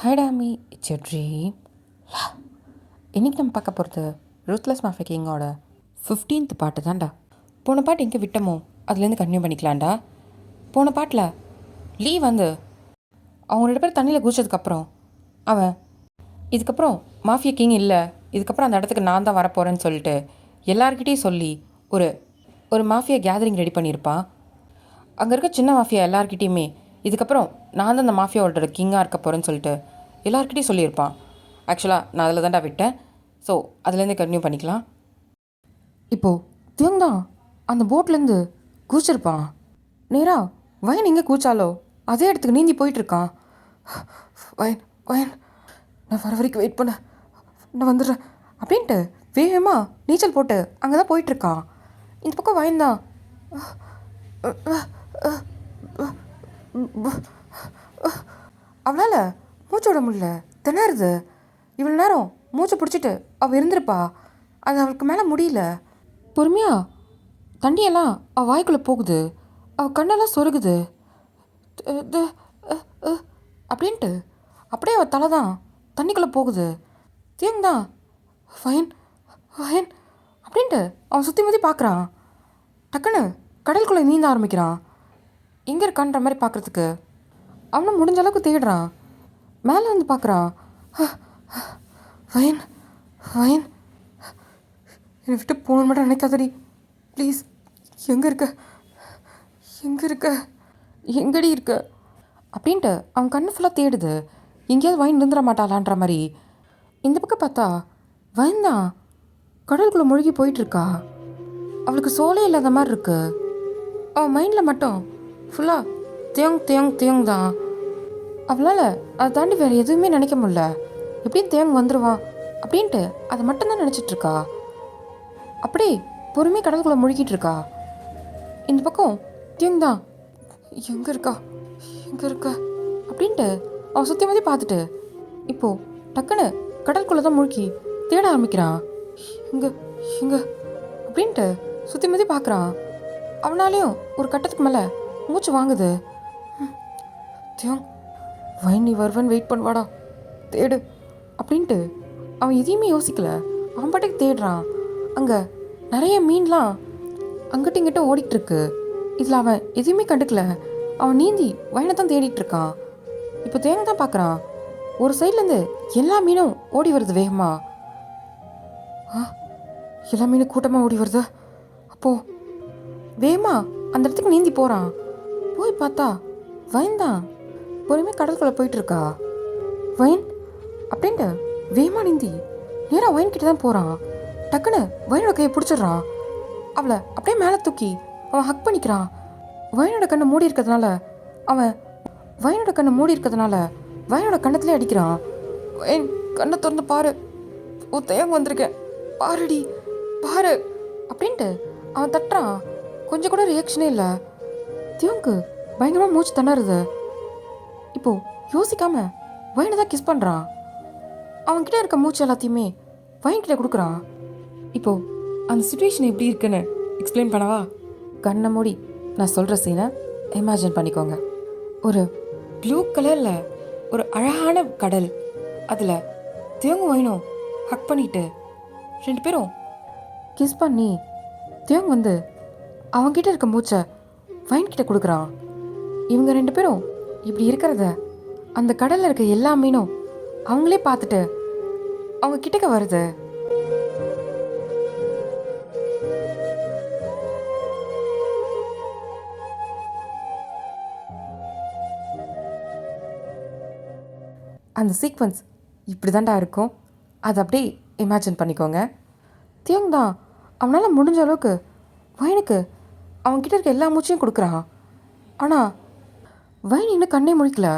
Hi Dami, it's your dream. இன்னைக்கு நம்ம பார்க்க போகிறது ரூத்லெஸ் மாஃபியா கிங்கோட 15th பாட்டு தான்டா. போன பாட்டு எங்கே விட்டமோ அதுலேருந்து கன்டினியூ பண்ணிக்கலாம்டா. போன பாட்டில் லீ வந்து அவங்க 2 பேர் தண்ணியில் குதிச்சதுக்கப்புறம் அவன் இதுக்கப்புறம் மாஃபியா கிங் இல்லை, இதுக்கப்புறம் அந்த இடத்துக்கு நான் தான் வரப்போகிறேன்னு சொல்லிட்டு எல்லார்கிட்டையும் சொல்லி ஒரு ஒரு மாஃபியா கேதரிங் ரெடி பண்ணியிருப்பான். அங்கே இருக்க சின்ன மாஃபியா எல்லார்கிட்டையுமே இதுக்கப்புறம் நான் தான் அந்த மாஃபியாவோட கிங்காக இருக்க போகிறேன்னு சொல்லிட்டு எல்லார்கிட்டையும் சொல்லியிருப்பான். ஆக்சுவலாக நான் அதில் தான்டா விட்டேன். ஸோ அதுலேருந்து கன்டினியூ பண்ணிக்கலாம். இப்போது தியோங் தான் அந்த போட்லேருந்து குதிச்சிருப்பான். நேராக வயன் எங்கே கூச்சாலோ அதே இடத்துக்கு நீந்தி போயிட்டுருக்கான். வயன் வயன் நான் வர வரைக்கும் வெயிட் பண்ண, நான் வந்துடுறேன் அப்படின்ட்டு வேகமாக நீச்சல் போட்டு அங்கே தான் போயிட்டுருக்கான். இந்த பக்கம் வயன் தான் அவளால் மூச்சு விட முடியல, திணறுது. இவ்வளோ நேரம் மூச்சை பிடிச்சிட்டு அவள் இருந்திருப்பா, அது அவளுக்கு மேலே முடியல. பொறுமையாக தண்ணியெல்லாம் அவள் வாய்க்குள்ளே போகுது, அவள் கண்ணெல்லாம் சொருகுது. அப்படின்ட்டு அப்படியே அவள் தலை தான் தண்ணிக்குள்ளே போகுது. தியோங் தான் ஃபைன் ஃபைன் அப்படின்ட்டு அவன் சுற்றி முற்றி பார்க்குறான். டக்குன்னு கடலுக்குள்ளே நீந்த ஆரம்பிக்கிறான். எங்கே இருக்கான்ற மாதிரி பார்க்குறதுக்கு அவனும் முடிஞ்ச அளவுக்கு தேடுறான். மேலே வந்து பார்க்குறான். ஃபைன் ஃபைன் என்னை விட்டு போன மட்டும் நினைக்காதடி ப்ளீஸ். எங்கே இருக்க எங்கே இருக்க எங்கடி இருக்க அப்படின்ட்டு அவன் கண்ணு ஃபுல்லாக தேடுது. எங்கேயாவது வைன் இருந்துட மாட்டாளான்ற மாதிரி. இந்த பக்கம் பார்த்தா வைன் தான் கடலுக்குள்ளே முழுகி போயிட்டுருக்கா. அவளுக்கு சோலே இல்லாத மாதிரி இருக்கு. அவன் மைண்டில் மட்டும் ஃபுல்லாக தியோங் தியோங் தியோங் தான். அவளால் அதை தாண்டி வேறு எதுவுமே நினைக்க முடில. எப்படியும் தியோங் வந்துடுவான் அப்படின்ட்டு அதை மட்டும்தான் நினச்சிட்ருக்கா. அப்படியே பொறுமையாக கடலுக்குள்ளே முழுகிட்டு இருக்கா. இந்த பக்கம் தியோங் தான் எங்கே இருக்கா எங்கே இருக்கா அப்படின்ட்டு அவன் சுற்றி மாதிரி பார்த்துட்டு இப்போது டக்குன்னு கடலுக்குள்ளே தான் முழுக்கி தேட ஆரம்பிக்கிறான். எங்கே எங்கே அப்படின்ட்டு சுற்றி மாதிரி பார்க்குறான். அவனாலேயும் ஒரு கட்டத்துக்கு மேலே மூச்சு வாங்குது. தியோங் வைன் நீ வருவன் வெயிட் பண்ணுவாடா, தேடு அப்படின்ட்டு அவன் எதையுமே யோசிக்கல. அவன் பாட்டுக்கு தேடுறான். அங்கே நிறைய மீன்லாம் அங்கிட்ட இங்கிட்ட ஓடிட்டு இருக்கு. இதில் அவன் எதையுமே கண்டுக்கல. அவன் நீந்தி வயனை தான் தேடிட்டு இருக்கான். இப்போ தேங்க தான் பார்க்குறான். ஒரு சைட்லேருந்து எல்லா மீனும் ஓடி வருது வேகமாக. எல்லா மீனும் கூட்டமாக ஓடி வருது. அப்போது வேகமாக அந்த இடத்துக்கு நீந்தி போகிறான். போய் பார்த்தா வயன் தான் பொறுமையாக கடலுக்குள்ளே போயிட்டுருக்கா. வயன் அப்படின்ட்டு வேகமாக நீந்தி நேராக வயன் கிட்ட தான் போகிறான். டக்குன்னு வயனோட கையை பிடிச்சிடுறான். அவளை அப்படியே மேலே தூக்கி அவன் ஹக் பண்ணிக்கிறான். வயனோட கண்ணை மூடி இருக்கிறதுனால வயனோட கண்ணத்துலேயே அடிக்கிறான். வயன் கண்ணை திறந்து பாரு, ஓ தேங்க வந்திருக்கேன் பாருடி பாரு அப்படின்ட்டு அவன் தட்டுறான். கொஞ்சம் கூட ரியாக்ஷனே இல்லை. தியோங்கு பயங்கரமாக மூச்சு திணறுது. இப்போது யோசிக்காமல் வயனை தான் கிஸ் பண்ணுறான். அவன்கிட்ட இருக்க மூச்சு எல்லாத்தையுமே வயன்கிட்ட கொடுக்குறான். இப்போது அந்த சுச்சுவேஷன் எப்படி இருக்குன்னு எக்ஸ்பிளைன் பண்ணவா? கண்ணை மூடி நான் சொல்கிற சீனை இமேஜின் பண்ணிக்கோங்க. ஒரு ப்ளூ கலரில் ஒரு அழகான கடல், அதில் தியோங்கு வயனும் ஹக் பண்ணிட்டு 2 பேரும் கிஸ் பண்ணி தியோங் வந்து அவன்கிட்ட இருக்க மூச்சை வயன்கிட்ட கொடுக்குறான். இவங்க 2 பேரும் இப்படி இருக்கிறத அந்த கடலில் இருக்க எல்லா மீனும் அவங்களே பார்த்துட்டு அவங்க கிட்டக்க வருது. அந்த சீக்வன்ஸ் இப்படி தாண்டா இருக்கும். அதை அப்படியே இமேஜின் பண்ணிக்கோங்க. தியோங் தான் அவனால் முடிஞ்ச அளவுக்கு வயனுக்கு அவன்கிட்ட இருக்க எல்லா மூச்சையும் கொடுக்குறான். ஆனால் வயன் இன்னும் கண்ணே முழிக்கல.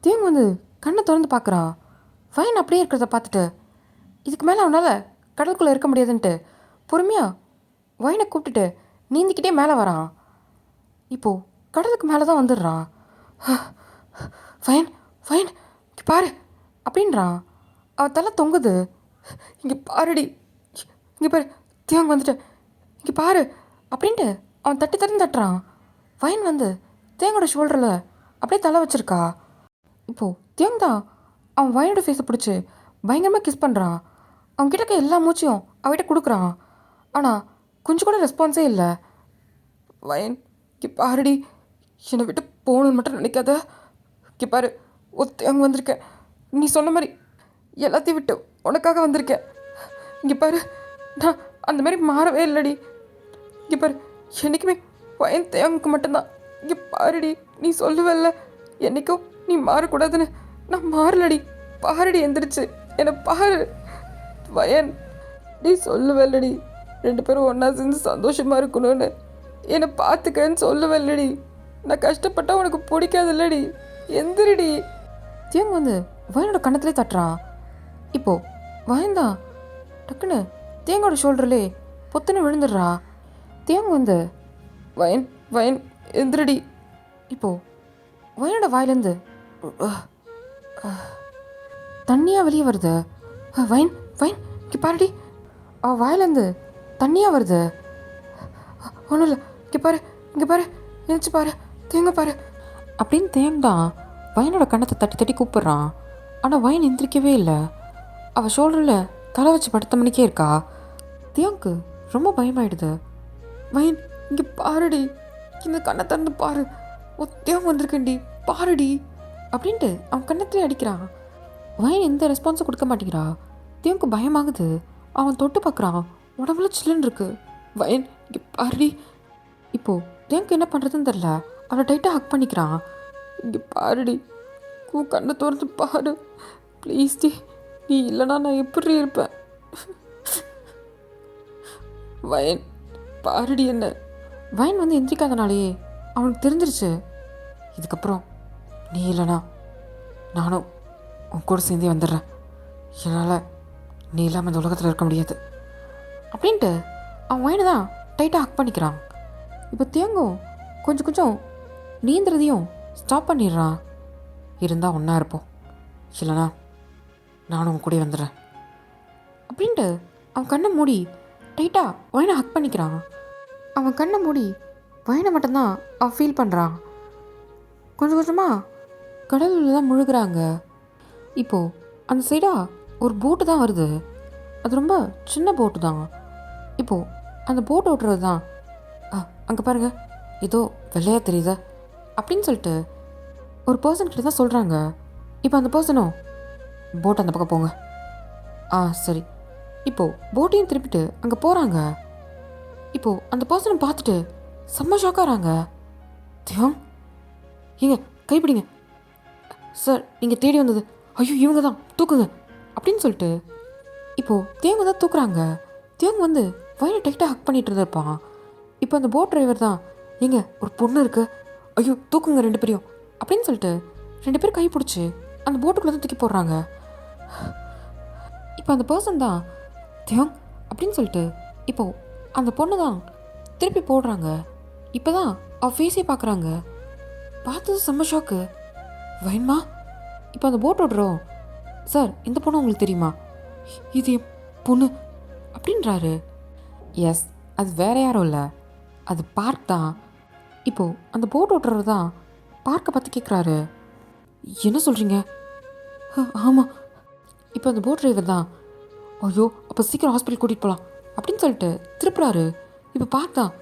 தியோங் வந்து கண்ணை திறந்து பார்க்குறான். வயன் அப்படியே இருக்கிறத பார்த்துட்டு இதுக்கு மேலே அவனால் கடலுக்குள்ளே இருக்க முடியாதுன்ட்டு பொறுமையாக வயனை கூப்பிட்டுட்டு நீந்திக்கிட்டே மேலே வரான். இப்போது கடலுக்கு மேலே தான் வந்துடுறான். வயன் வயன் இங்கே பாரு அப்படின்றான். அவன் தலை தொங்குது. இங்கே பாருடி, இங்கே பாரு தியோங் வந்துட்டு இங்கே பாரு அப்படின்ட்டு அவன் தட்டி தட்டுறான். வயன் வந்து தேங்கோட ஷோல்டரில் அப்படியே தலை வச்சிருக்கா. இப்போது தியோங் தான் அவன் வயனோட ஃபேஸை பிடிச்சி பயங்கரமாக கிஸ் பண்ணுறான். அவன் கிட்ட இருக்க எல்லா மூச்சையும் அவகிட்ட கொடுக்குறான். ஆனால் கொஞ்சம் கூட ரெஸ்பான்ஸே இல்லை. வயன் பாருடி, என்னை விட்டு போகணுன்னு மட்டும் நினைக்காத. பாரு, அங்கே வந்திருக்கேன். நீ சொன்ன மாதிரி எல்லாத்தையும் விட்டு உனக்காக வந்திருக்கேன். இங்கே பாரு, நான் அந்த மாதிரி மாறவே இல்லைடி. இங்கே பாரு, என்றைக்குமே வயன் தேவனுக்கு மட்டும்தான். இங்கே பாருடி, நீ சொல்லுவல்ல என்றைக்கும் நீ மாறக்கூடாதுன்னு. நான் மாறலடி. பாருடி, எந்திரிச்சு என்னை பாரு. வயன், நீ சொல்லுவல்லடி 2 பேரும் ஒன்றா சேர்ந்து சந்தோஷமாக இருக்கணும்னு. என்னை பார்த்துக்கன்னு சொல்லுவல்லடி. நான் கஷ்டப்பட்டா உனக்கு பிடிக்காதுல்லடி. எந்திரிடி. தியங் வந்து வயனோட கண்ணத்திலே தட்டுறான். இப்போது வயன்தான் டக்குன்னு தேங்கோட ஷோல்டர்லே பொத்துன்னு விழுந்துடுறா. தேங் வந்து வயன் வயன் எந்திரடி. இப்போது வயனோட வாயிலேருந்து தண்ணியாக வெளியே வருது. வயன் வயன் இங்கே பாருடி. அவள் வாயிலேருந்து தண்ணியாக வருது. ஒன்றும் இல்லை, இங்கே பாரு, இங்கே பாரு, நினச்சி பாரு, தேங்க பாரு அப்படின்னு தேங் தான் வயனோட கண்ணத்தை தட்டி தட்டி கூப்பிட்றான். ஆனால் வயன் எந்திரிக்கவே இல்லை. அவள் ஷோல்டரில் தலை வச்சு படுத்த மணிக்கே இருக்கா. தேங்க்கு ரொம்ப பயமாயிடுது. வயன் இங்கே பாருடி, இந்த கண்ணை திறந்து பாரு, தேவன் வந்திருக்கேன்டி, பாருடி அப்படின்ட்டு அவன் கண்ணத்திலே அடிக்கிறான். வயன் எந்த ரெஸ்பான்ஸும் கொடுக்க மாட்டேங்கிறா. தேவனுக்கு பயமாகுது. அவன் தொட்டு பார்க்குறான். உடம்புல சில்லுன்னு இருக்கு. வயன் இங்கே பாருடி. இப்போது தேவனுக்கு என்ன பண்ணுறதுன்னு தெரில. அவனை டைட்டாக ஹக் பண்ணிக்கிறான். இங்கே பாருடி, கண்ணை திறந்து பாரு ப்ளீஸ் டி. நீ இல்லைனா நான் எப்படி இருப்பேன். வயன் பாருடி என்ன. வயன் வந்து எந்திரிக்காதனாலேயே அவனுக்கு தெரிஞ்சிருச்சு, இதுக்கப்புறம் நீ இல்லைனா நானும் உன் கூட சேர்ந்தே வந்துடுறேன். என்னால் நீ இல்லாமல் இந்த உலகத்தில் இருக்க முடியாது அப்படின்ட்டு அவன் வயனை தான் டைட்டாக ஹக் பண்ணிக்கிறான். இப்போ தேங்கும் கொஞ்சம் கொஞ்சம் நீந்துறதையும் ஸ்டாப் பண்ணிடுறான். இருந்தால் ஒன்றா இருப்போம், இல்லைனா நானும் உன் கூட வந்துடுறேன் அப்படின்ட்டு அவன் கண்ணை மூடி டைட்டாக வயனை ஹக் பண்ணிக்கிறான். அவன் கண்ணை மூடி வயனை மட்டும்தான் அவன் ஃபீல் பண்ணுறான். கொஞ்சம் கொஞ்சமாக கடலில் தான் முழுகிறாங்க. இப்போது அந்த சைடாக ஒரு போட்டு தான் வருது. அது ரொம்ப சின்ன போட்டு தான். இப்போது அந்த போட் ஓட்டுறது தான் அங்கே பாருங்கள் ஏதோ வெள்ளையாக தெரியுது அப்படின்னு சொல்லிட்டு ஒரு பர்சன் கிட்ட தான் சொல்கிறாங்க. இப்போ அந்த பர்சனும் போட் அந்த பக்கம் போங்க. சரி. இப்போது போட்டையும் திருப்பிட்டு அங்கே போகிறாங்க. இப்போது அந்த பர்சனை பார்த்துட்டு செம்ம ஷாக்காகிறாங்க. தியோங் ஏங்க கைப்பிடிங்க சார், நீங்கள் தேடி வந்தது ஐயோ இவங்க தான், தூக்குங்க அப்படின்னு சொல்லிட்டு இப்போது தேவங்க தான் தூக்குறாங்க. தேவங்க வந்து வயலை டைட்டாக ஹக் பண்ணிட்டு இருந்திருப்பான். இப்போ அந்த போட் டிரைவர் தான், ஏங்க ஒரு பொண்ணு இருக்குது, ஐயோ தூக்குங்க 2 பேரையும் அப்படின்னு சொல்லிட்டு 2 பேரும் கை பிடிச்சி அந்த போட்டுக்குள்ளே தான் தூக்கி போடுறாங்க. இப்போ அந்த பர்சன் தான் தேவங் அப்படின்னு சொல்லிட்டு இப்போது அந்த பொண்ணு தான் திருப்பி போடுறாங்க. இப்போ தான் அவள் ஃபேஸே பார்க்குறாங்க. பார்த்தது செம்ம ஷாக்கு. வயன்மா இப்போ அந்த போட் ஓடுறோம் சார், இந்த பொண்ணு உங்களுக்கு தெரியுமா? இது என் பொண்ணு அப்படின்றாரு. எஸ், அது வேற யாரும் இல்லை, அது பார்க் தான். இப்போது அந்த போட் ஓட்டுறது தான் பார்க்கை பற்றி கேட்குறாரு. என்ன சொல்கிறீங்க? ஆமாம். இப்போ அந்த போட் டிரைவர் தான், ஐயோ அப்போ சீக்கிரம் ஹாஸ்பிட்டல் கூட்டிகிட்டு போகலாம் அப்படின்னு சொல்லிட்டு திருப்புறாரு. இப்போ பார்க் தான்,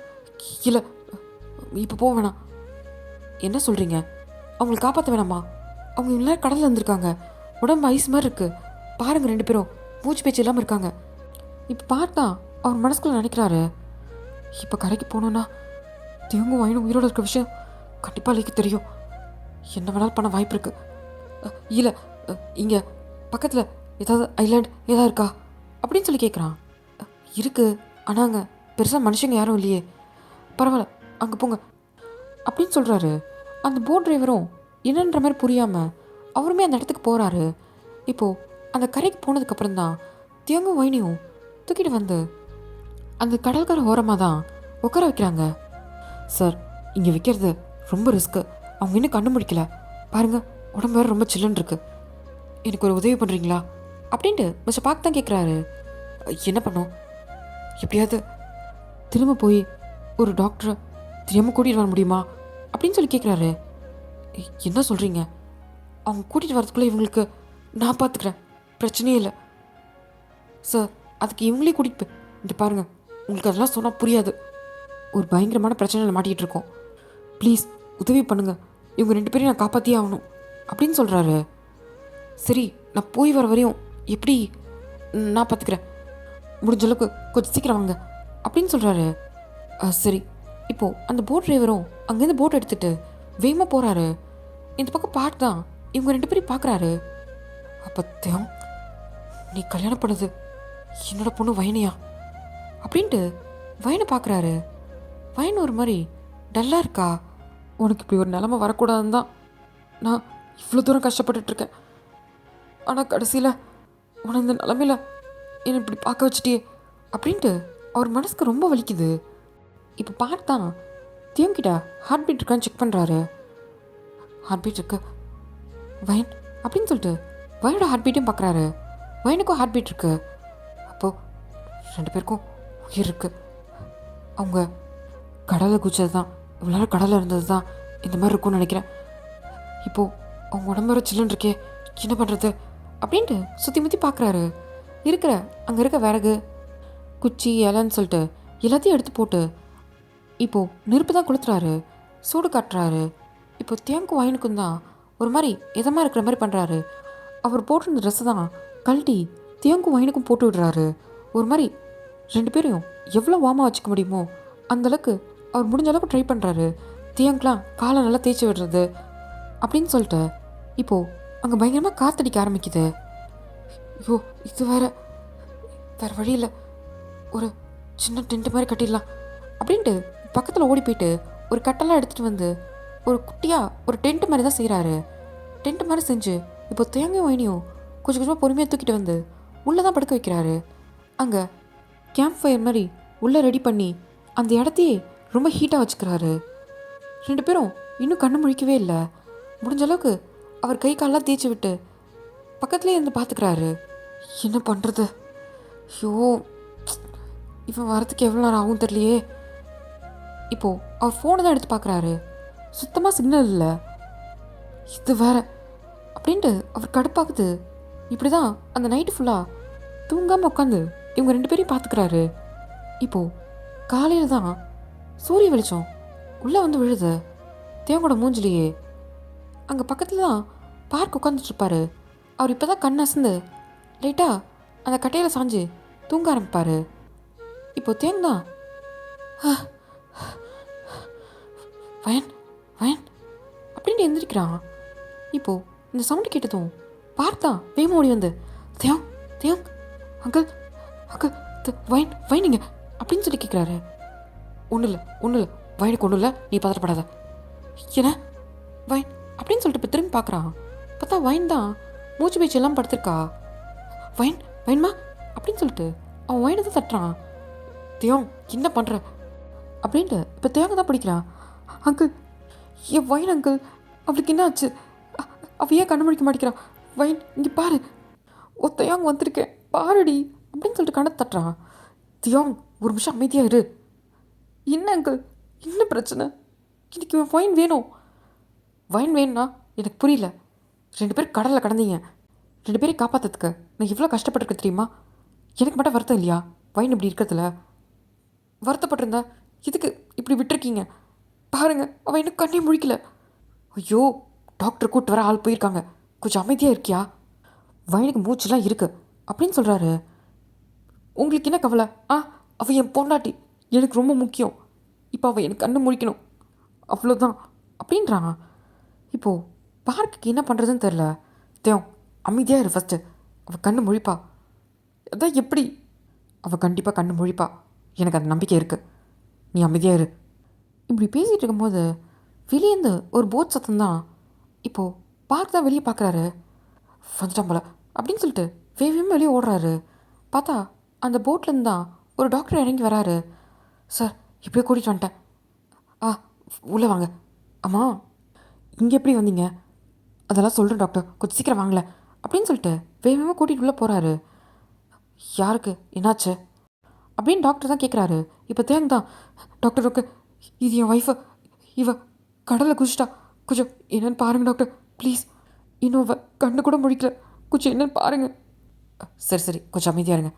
இல்லை இப்போ போக வேணாம். என்ன சொல்கிறீங்க? அவங்களை காப்பாற்ற வேணாமா? அவங்க இவ்வளோ கடலில் இருந்திருக்காங்க, உடம்பு ஐஸ் மாதிரி இருக்குது பாருங்கள், 2 பேரும் மூச்சு பேச்சு இல்லாமல் இருக்காங்க. இப்போ பார்த்தா அவர் மனசுக்குள்ளே நினைக்கிறாரு, இப்போ கரைக்கு போனோன்னா தேங்கும் வயனும் உயிரோடு இருக்க விஷயம் கண்டிப்பாக லைக்கு தெரியும். என்ன வேணாலும் பண்ண வாய்ப்பு இருக்குது. இல்லை இங்கே பக்கத்தில் ஏதாவது ஐலாண்ட் ஏதாவது இருக்கா அப்படின்னு சொல்லி கேட்குறான். இருக்குது, ஆனால் அங்கே பெருசாக மனுஷங்க யாரும் இல்லையே. பரவாயில்ல அங்கே போங்க அப்படின்னு சொல்கிறாரு. அந்த போட் டிரைவரும் என்னன்ற மாதிரி புரியாமல் அவருமே அந்த இடத்துக்கு போகிறாரு. இப்போது அந்த கரைக்கு போனதுக்கப்புறம் தான் தேங்கும் வைனியும் தூக்கிட்டு வந்து அந்த கடற்கரை ஓரமாக தான் உட்கார வைக்கிறாங்க. சார், இங்கே வைக்கிறது ரொம்ப ரிஸ்க்கு, அவங்க இன்னும் கண்ணு முடிக்கல பாருங்கள், உடம்பு வேறு ரொம்ப சில்லுன்னு இருக்கு, எனக்கு ஒரு உதவி பண்ணுறீங்களா அப்படின்ட்டு மிஸ்டர் பார்க் தான் கேட்குறாரு. என்ன பண்ணோம்? எப்படியாவது திரும்ப போய் ஒரு டாக்டரை தெரியாமல் கூட்டிகிட்டு வர முடியுமா அப்படின்னு சொல்லி கேட்குறாரு. என்ன சொல்கிறீங்க? அவங்க கூட்டிகிட்டு வரதுக்குள்ளே இவங்களுக்கு நான் பார்த்துக்கிறேன், பிரச்சனையே இல்லை சார். அதுக்கு இவங்களே கூட்டிகிட்டு போய் இங்கே பாருங்கள், உங்களுக்கு அதெல்லாம் சொன்னால் புரியாது. ஒரு பயங்கரமான பிரச்சனையில் மாட்டிகிட்டு இருக்கோம். ப்ளீஸ் உதவி பண்ணுங்கள், இவங்க 2 பேரையும் நான் காப்பாற்றியே ஆகணும் அப்படின்னு சொல்கிறாரு. சரி, நான் போய் வர வரையும் எப்படி நான் பார்த்துக்கிறேன், முடிஞ்ச அளவுக்கு கொஞ்சம் சீக்கிரம் வாங்க அப்படின்னு சொல்கிறாரு. சரி. இப்போது அந்த போட் டிரைவரும் அங்கேருந்து போட் எடுத்துகிட்டு வேகமாக போகிறாரு. இந்த பக்கம் பார்த்து தான் இவங்க 2 பேரையும் பார்க்குறாரு. அப்போத்தையும் நீ கல்யாணம் பண்ணது என்னோட பொண்ணு வயனையா அப்படின்ட்டு வயனை பார்க்குறாரு. வயன் ஒரு மாதிரி டல்லாக இருக்கா. உனக்கு இப்படி ஒரு நிலமை வரக்கூடாதுன்னு தான் நான் இவ்வளோ தூரம் கஷ்டப்பட்டுட்ருக்கேன். ஆனால் கடைசியில் உன இந்த நிலமையில் என்னை இப்படி பார்க்க வச்சிட்டியே அப்படின்ட்டு அவர் மனசுக்கு ரொம்ப வலிக்குது. இப்போ பார்த்தா தியோங்கிட்ட ஹார்ட் பீட் இருக்கான்னு செக் பண்ணுறாரு. ஹார்ட் பீட் இருக்கு வயன் அப்படின்னு சொல்லிட்டு வயனோட ஹார்ட் பீட்டையும் பார்க்குறாரு. வயனுக்கும் ஹார்ட் பீட் இருக்கு. அப்போது 2 பேருக்கும் உயிர் இருக்கு. அவங்க கடலை குச்சது தான், இவ்வளோ நேரம் கடலில் இருந்தது தான் இந்த மாதிரி இருக்கும்னு நினைக்கிறேன். இப்போது அவங்க உடம்பு வர சில்லுன்னு இருக்கே, என்ன பண்ணுறது அப்படின்ட்டு சுற்றி முற்றி பார்க்குறாரு. அங்கே இருக்க விறகு குச்சி இலைன்னு சொல்லிட்டு எல்லாத்தையும் எடுத்து போட்டு இப்போது நெருப்பு தான் கொளுத்துறாரு, சூடு காட்டுறாரு. இப்போ தியாங்கும் வயனுக்கும் தான் ஒரு மாதிரி இதமாக இருக்கிற மாதிரி பண்ணுறாரு. அவர் போட்டிருந்த ட்ரெஸ்ஸை தான் கழட்டி தியாங்கும் வயனுக்கும் போட்டு விடுறாரு. ஒரு மாதிரி 2 பேரையும் எவ்வளோ வாமாக வச்சுக்க முடியுமோ அந்தளவுக்கு அவர் முடிஞ்ச அளவுக்கு ட்ரை பண்ணுறாரு. தியாங்க்லாம் காலை நல்லா தேய்ச்சி விடுறது அப்படின்னு சொல்லிட்டு இப்போது அங்கே பயங்கரமாக காற்றடிக்க ஆரம்பிக்குது. ஐயோ, இது வேறு வழியில் ஒரு சின்ன டென்ட் மாதிரி கட்டிடலாம் அப்படின்ட்டு பக்கத்தில் ஓடி போயிட்டு ஒரு கட்டெல்லாம் எடுத்துகிட்டு வந்து ஒரு குட்டியாக ஒரு டென்ட் மாதிரி தான் செய்கிறாரு. டென்ட் மாதிரி செஞ்சு இப்போ தேங்காய் வயனையும் கொஞ்சம் கொஞ்சமாக பொறுமையாக தூக்கிட்டு வந்து உள்ளே தான் படுக்க வைக்கிறாரு. அங்கே கேம்ப் ஃபயர் மாதிரி உள்ளே ரெடி பண்ணி அந்த இடத்தையே ரொம்ப ஹீட்டாக வச்சுக்கிறாரு. 2 பேரும் இன்னும் கண்ணு முழிக்கவே இல்லை. முடிஞ்ச அளவுக்கு அவர் கை காலெலாம் தேய்ச்சி விட்டு பக்கத்துலேயே இருந்து பார்த்துக்கிறாரு. என்ன பண்ணுறது, ஐயோ இவன் வரத்துக்கு எவ்வளோ நேரம் ஆகும் தெரியலையே. இப்போது அவர் ஃபோனை தான் எடுத்து பார்க்குறாரு. சுத்தமாக சிக்னல் இல்லை. இது வேற அப்படின்ட்டு அவர் கடுப்பாகுது. இப்படி தான் அந்த நைட்டு ஃபுல்லாக தூங்காமல் உட்காந்து இவங்க 2 பேரையும் பார்த்துக்கிறாரு. இப்போது காலையில் தான் சூரிய வெளிச்சம் உள்ளே வந்து விழுது தேவங்கோட மூஞ்சிலேயே. அங்கே பக்கத்தில் தான் பார்க் உட்காந்துட்ருப்பாரு. அவர் இப்போ தான் கண் அசந்து லைட்டாக அந்த கட்டையில் சாஞ்சு தூங்க ஆரம்பிப்பார். இப்போது தேங் தான் வயன் வயன் அப்படின்ட்டு எந்திரிக்கிறான். இப்போது இந்த சவுண்டு கேட்டதும் பார்த்தா வேகமாக ஓடி வந்து தேவ் தேவ் அங்கிள் அங்கிள் வயன் வயனிங்க அப்படின்னு சொல்லி கேட்குறாரு. ஒன்றும் இல்லை வயனுக்கு ஒன்றும் இல்லை, நீ பதறப்படாத. என்ன வயன் அப்படின்னு சொல்லிட்டு இப்போ திரும்பி பார்க்குறான். பார்த்தா வயன் தான் மூச்சு பேச்சு எல்லாம் படுத்திருக்கா. வயன்மா அப்படின்னு சொல்லிட்டு அவன் வயனை தான் தட்டுறான். தேவ் என்ன பண்ணுற அப்படின்ட்டு இப்போ தேவங்க தான் பிடிக்கிறான். அங்கிள் என் வயன் அங்கிள், அவளுக்கு என்ன ஆச்சு, அவள் ஏன் கண்ணு முடிக்க மாட்டேங்கிறான், வயன் இங்கே பாரு, ஒத்தையாங்க வந்திருக்கேன் பாருடி அப்படின்னு சொல்லிட்டு கண்ணை தட்டுறான். தியோங் ஒரு நிமிஷம் அமைதியாக இரு. என்ன அங்கிள், என்ன பிரச்சனை, இன்னைக்கு இவன் வயன் வேணும். வயன் வேணும்னா எனக்கு புரியல. 2 பேர் கடலில் கடந்தீங்க, 2 பேரையும் காப்பாற்றுறதுக்கு நான் எவ்வளோ கஷ்டப்பட்டிருக்கேன் தெரியுமா. எனக்கு மட்டும் வருத்தம் இல்லையா வயன் இப்படி இருக்கிறதுல? வருத்தப்பட்டிருந்தா இதுக்கு இப்படி விட்டுருக்கீங்க பாருங்கள், அவன் இன்னும் கண்ணே முழிக்கல. ஐயோ, டாக்டர் கூப்பிட்டு வர ஆள் போயிருக்காங்க, கொஞ்சம் அமைதியாக இருக்கியா, வயனுக்கு மூச்சுலாம் இருக்கு அப்படின்னு சொல்கிறாரு. உங்களுக்கு என்ன கவலை? அவள் என் பொண்டாட்டி, எனக்கு ரொம்ப முக்கியம். இப்போ அவள் எனக்கு கண்ணு முழிக்கணும், அவ்வளோதான் அப்படின்றாங்க. இப்போது பார்க்குக்கு என்ன பண்ணுறதுன்னு தெரில. தேவ் அமைதியாக இரு ஃபஸ்ட்டு, அவள் கண்ணு முழிப்பா. அதான் எப்படி? அவள் கண்டிப்பாக கண்ணு முழிப்பா, எனக்கு அந்த நம்பிக்கை இருக்குது, நீ அமைதியாக இரு. இப்படி பேசிகிட்டு இருக்கும்போது வெளியேந்து ஒரு போட் சத்தம் தான். இப்போது பார்க் தான் வெளியே பார்க்குறாரு. வந்துட்டான் போல அப்படின்னு சொல்லிட்டு வேகமாக வெளியே ஓடுறாரு. பார்த்தா அந்த போட்லேருந்து தான் ஒரு டாக்டர் இறங்கி வராரு. சார் இப்படியே கூட்டிகிட்டு வந்துட்டேன், உள்ளே வாங்க. ஆமாம், இங்கே எப்படி வந்தீங்க? அதெல்லாம் சொல்கிறேன் டாக்டர், கொஞ்சம் சீக்கிரம் வாங்கல அப்படின்னு சொல்லிட்டு வேகமாக கூட்டிகிட்டு உள்ளே போகிறாரு. யாருக்கு என்னாச்சு அப்படின்னு டாக்டர் தான் கேட்குறாரு. இப்போ தேங்க தான், டாக்டர் ஓகே, இது என் ஒய்ஃபு, இவ கடலில் குதிச்சிட்டா, கொஞ்சம் என்னென்னு பாருங்கள் டாக்டர் ப்ளீஸ். இன்னும் அவ கண்ணு கூட முழிக்கல, கொஞ்சம் என்னன்னு பாருங்கள். சரி சரி, கொஞ்சம் அமைதியாக இருங்க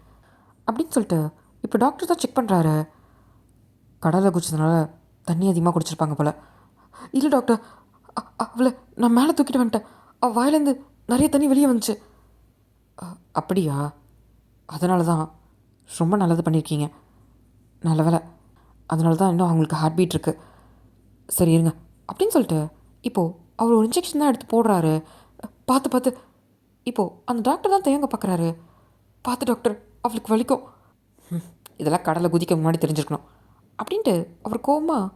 அப்படின்னு சொல்லிட்டு இப்போ டாக்டர் தான் செக் பண்ணுறாரு. கடலை குடிச்சதுனால தண்ணி அதிகமாக குடிச்சிருப்பாங்க போல். இல்லை டாக்டர், அவளை நான் மேலே தூக்கிட்டு வந்துட்டேன். அவள் வாயிலேருந்து நிறைய தண்ணி வெளியே வந்துச்சு. அப்படியா? அதனால தான். ரொம்ப நல்லது பண்ணியிருக்கீங்க. நல்ல வேலை. அதனால தான் இன்னும் அவங்களுக்கு ஹார்ட் பீட் இருக்குது. சரி இருங்க அப்படின்னு சொல்லிட்டு இப்போது அவர் ஒரு இன்ஜெக்ஷன் தான் எடுத்து போடுறாரு. பார்த்து பார்த்து இப்போது அந்த டாக்டர் தான் தேங்க பார்க்குறாரு. பார்த்து டாக்டர், அவளுக்கு வலிக்கும். இதெல்லாம் கடலை குதிக்க முன்னாடி தெரிஞ்சிருக்கணும் அப்படின்ட்டு அவர் கோவமாக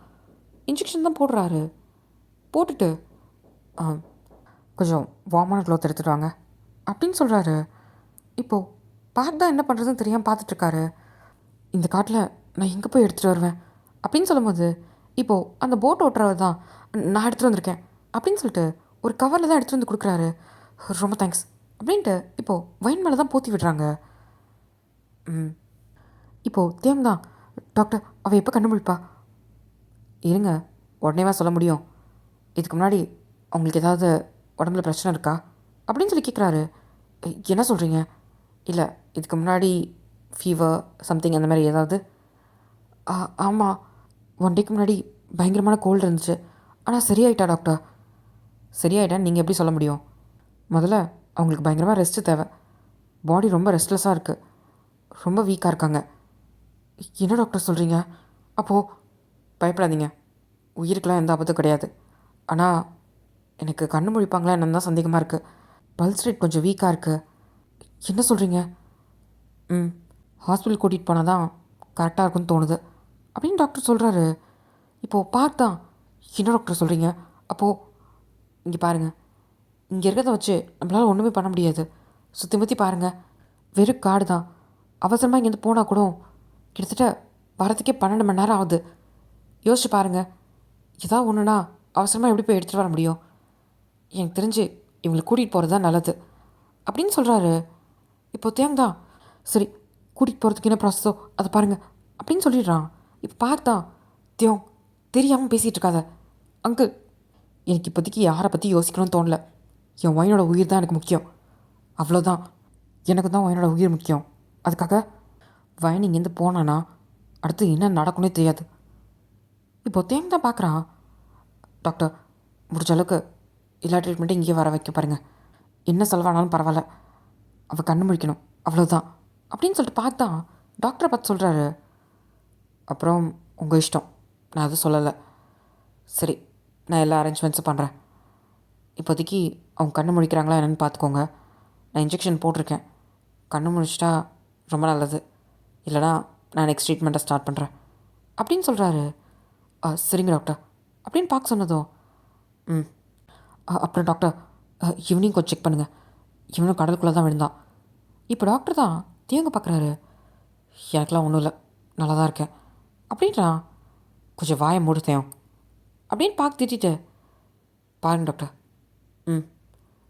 இன்ஜெக்ஷன் தான் போடுறாரு. போட்டுட்டு கொஞ்சம் வார்மான க்ளோத் எடுத்துகிட்டு வாங்க அப்படின்னு சொல்கிறாரு. இப்போது பார்க் தான் என்ன பண்ணுறதுன்னு தெரியாமல் பார்த்துட்ருக்காரு. இந்த காட்டில் நான் எங்கே போய் எடுத்துகிட்டு வருவேன் அப்படின்னு சொல்லும்போது இப்போது அந்த போட் ஓட்டுறவர் தான் நான் எடுத்துகிட்டு வந்திருக்கேன் அப்படின்னு சொல்லிட்டு ஒரு கவரில் தான் எடுத்துகிட்டு வந்து கொடுக்குறாரு. ரொம்ப தேங்க்ஸ் அப்படின்ட்டு இப்போது வைன் மேலே தான் போற்றி விடுறாங்க. இப்போது தேம் தான், டாக்டர் அவள் எப்போ கண்டுபிடிப்பா? இருங்க, உடனேவா சொல்ல முடியும்? இதுக்கு முன்னாடி அவங்களுக்கு ஏதாவது உடம்புல பிரச்சனை இருக்கா அப்படின்னு சொல்லி கேட்குறாரு. என்ன சொல்கிறீங்க? இல்லை, இதுக்கு முன்னாடி ஃபீவர் சம்திங் அந்த மாதிரி ஏதாவது? ஆமாம், 1 டேக்கு முன்னாடி பயங்கரமான கோல்டு இருந்துச்சு. ஆனால் சரியாயிட்டா டாக்டர். சரியாயிட்டான்னு நீங்கள் எப்படி சொல்ல முடியும்? முதல்ல அவங்களுக்கு பயங்கரமாக ரெஸ்ட்டு தேவை. பாடி ரொம்ப ரெஸ்ட்லெஸ்ஸாக இருக்குது. ரொம்ப வீக்காக இருக்காங்க. என்ன டாக்டர் சொல்கிறீங்க? அப்போது பயப்படாதீங்க, உயிருக்கெலாம் எந்த ஆபத்தும் கிடையாது. ஆனால் எனக்கு கண்ணு முழிப்பாங்களா என்னன்னு தான் சந்தேகமாக இருக்குது. பல்ஸ் ரேட் கொஞ்சம் வீக்காக இருக்குது. என்ன சொல்கிறீங்க? ஹாஸ்பிட்டல் கூட்டிகிட்டு போனால் தான் கரெக்டாக இருக்குன்னு தோணுது அப்படின்னு டாக்டர் சொல்கிறாரு. இப்போது பார்த்தா, என்ன டாக்டர் சொல்கிறீங்க? அப்போது இங்கே பாருங்கள், இங்கே இருக்கிறத வச்சு நம்மளால் ஒன்றுமே பண்ண முடியாது. சுற்றி முற்றி பாருங்கள், வெறும் காடு தான். அவசரமாக இங்கேருந்து போனால் கூட கிட்டத்தட்ட வரத்துக்கே 12 மணி நேரம் ஆகுது. யோசிச்சு பாருங்கள், ஏதாவது ஒன்றுனா அவசரமாக எப்படி போய் எடுத்துகிட்டு வர முடியும்? எனக்கு தெரிஞ்சு இவங்களை கூட்டிகிட்டு போகிறது தான் நல்லது அப்படின்னு சொல்கிறாரு. இப்போ தேங் தான், சரி கூட்டிகிட்டு போகிறதுக்கு என்ன ப்ராசஸோ அதை பாருங்கள் அப்படின்னு சொல்லிடுறான். இப்போ பார்த்தா, தியோங் தெரியாமல் பேசிகிட்டு இருக்காத அங்கிள். எனக்கு இப்போதைக்கு யாரை பற்றி யோசிக்கணும்னு தோணல. என் ஒயனோட உயிர் தான் எனக்கு முக்கியம். அவ்வளோதான். எனக்கு தான் ஒயனோட உயிர் முக்கியம். அதுக்காக வயன் இங்கேருந்து போனான்னா அடுத்து என்ன நடக்கும்னே தெரியாது. இப்போ தேங் தான் பார்க்குறான். டாக்டர், முடிஞ்ச அளவுக்கு எல்லா ட்ரீட்மெண்ட்டும் இங்கே வர வைக்க பாருங்கள். என்ன செலவானாலும் பரவாயில்ல, அவள் கண்ணு முழிக்கணும், அவ்வளோதான் அப்படின்னு சொல்லிட்டு பார்த்தா டாக்டரை பார்த்து சொல்கிறாரு. அப்புறம் உங்கள் இஷ்டம், நான் எதுவும் சொல்லலை. சரி, நான் எல்லா அரேஞ்ச்மெண்ட்ஸும் பண்ணுறேன். இப்போதைக்கு அவங்க கண்ணு முழிக்கிறாங்களா என்னென்னு பார்த்துக்கோங்க. நான் இன்ஜெக்ஷன் போட்டிருக்கேன். கண்ணு முழிச்சிட்டா ரொம்ப நல்லது. இல்லைனா நான் நெக்ஸ்ட் ட்ரீட்மெண்ட்டை ஸ்டார்ட் பண்ணுறேன் அப்படின்னு சொல்கிறாரு. சரிங்க டாக்டர் அப்படின்னு பார்க்க சொன்னதும் அப்புறம் டாக்டர், ஈவினிங் கொஞ்சம் செக் பண்ணுங்கள். இவனும் கடலுக்குள்ளே தான் விழுந்தான். இப்போ டாக்டர் தான் தேங்க பார்க்குறாரு. எனக்கெலாம் ஒன்றும் இல்லை, நல்லா தான் இருக்கேன் அப்படின்றான். கொஞ்சம் வாயை மூடு தேவம் அப்படின்னு பார்க்க திட்டிட்டு, பாருங்க டாக்டர்.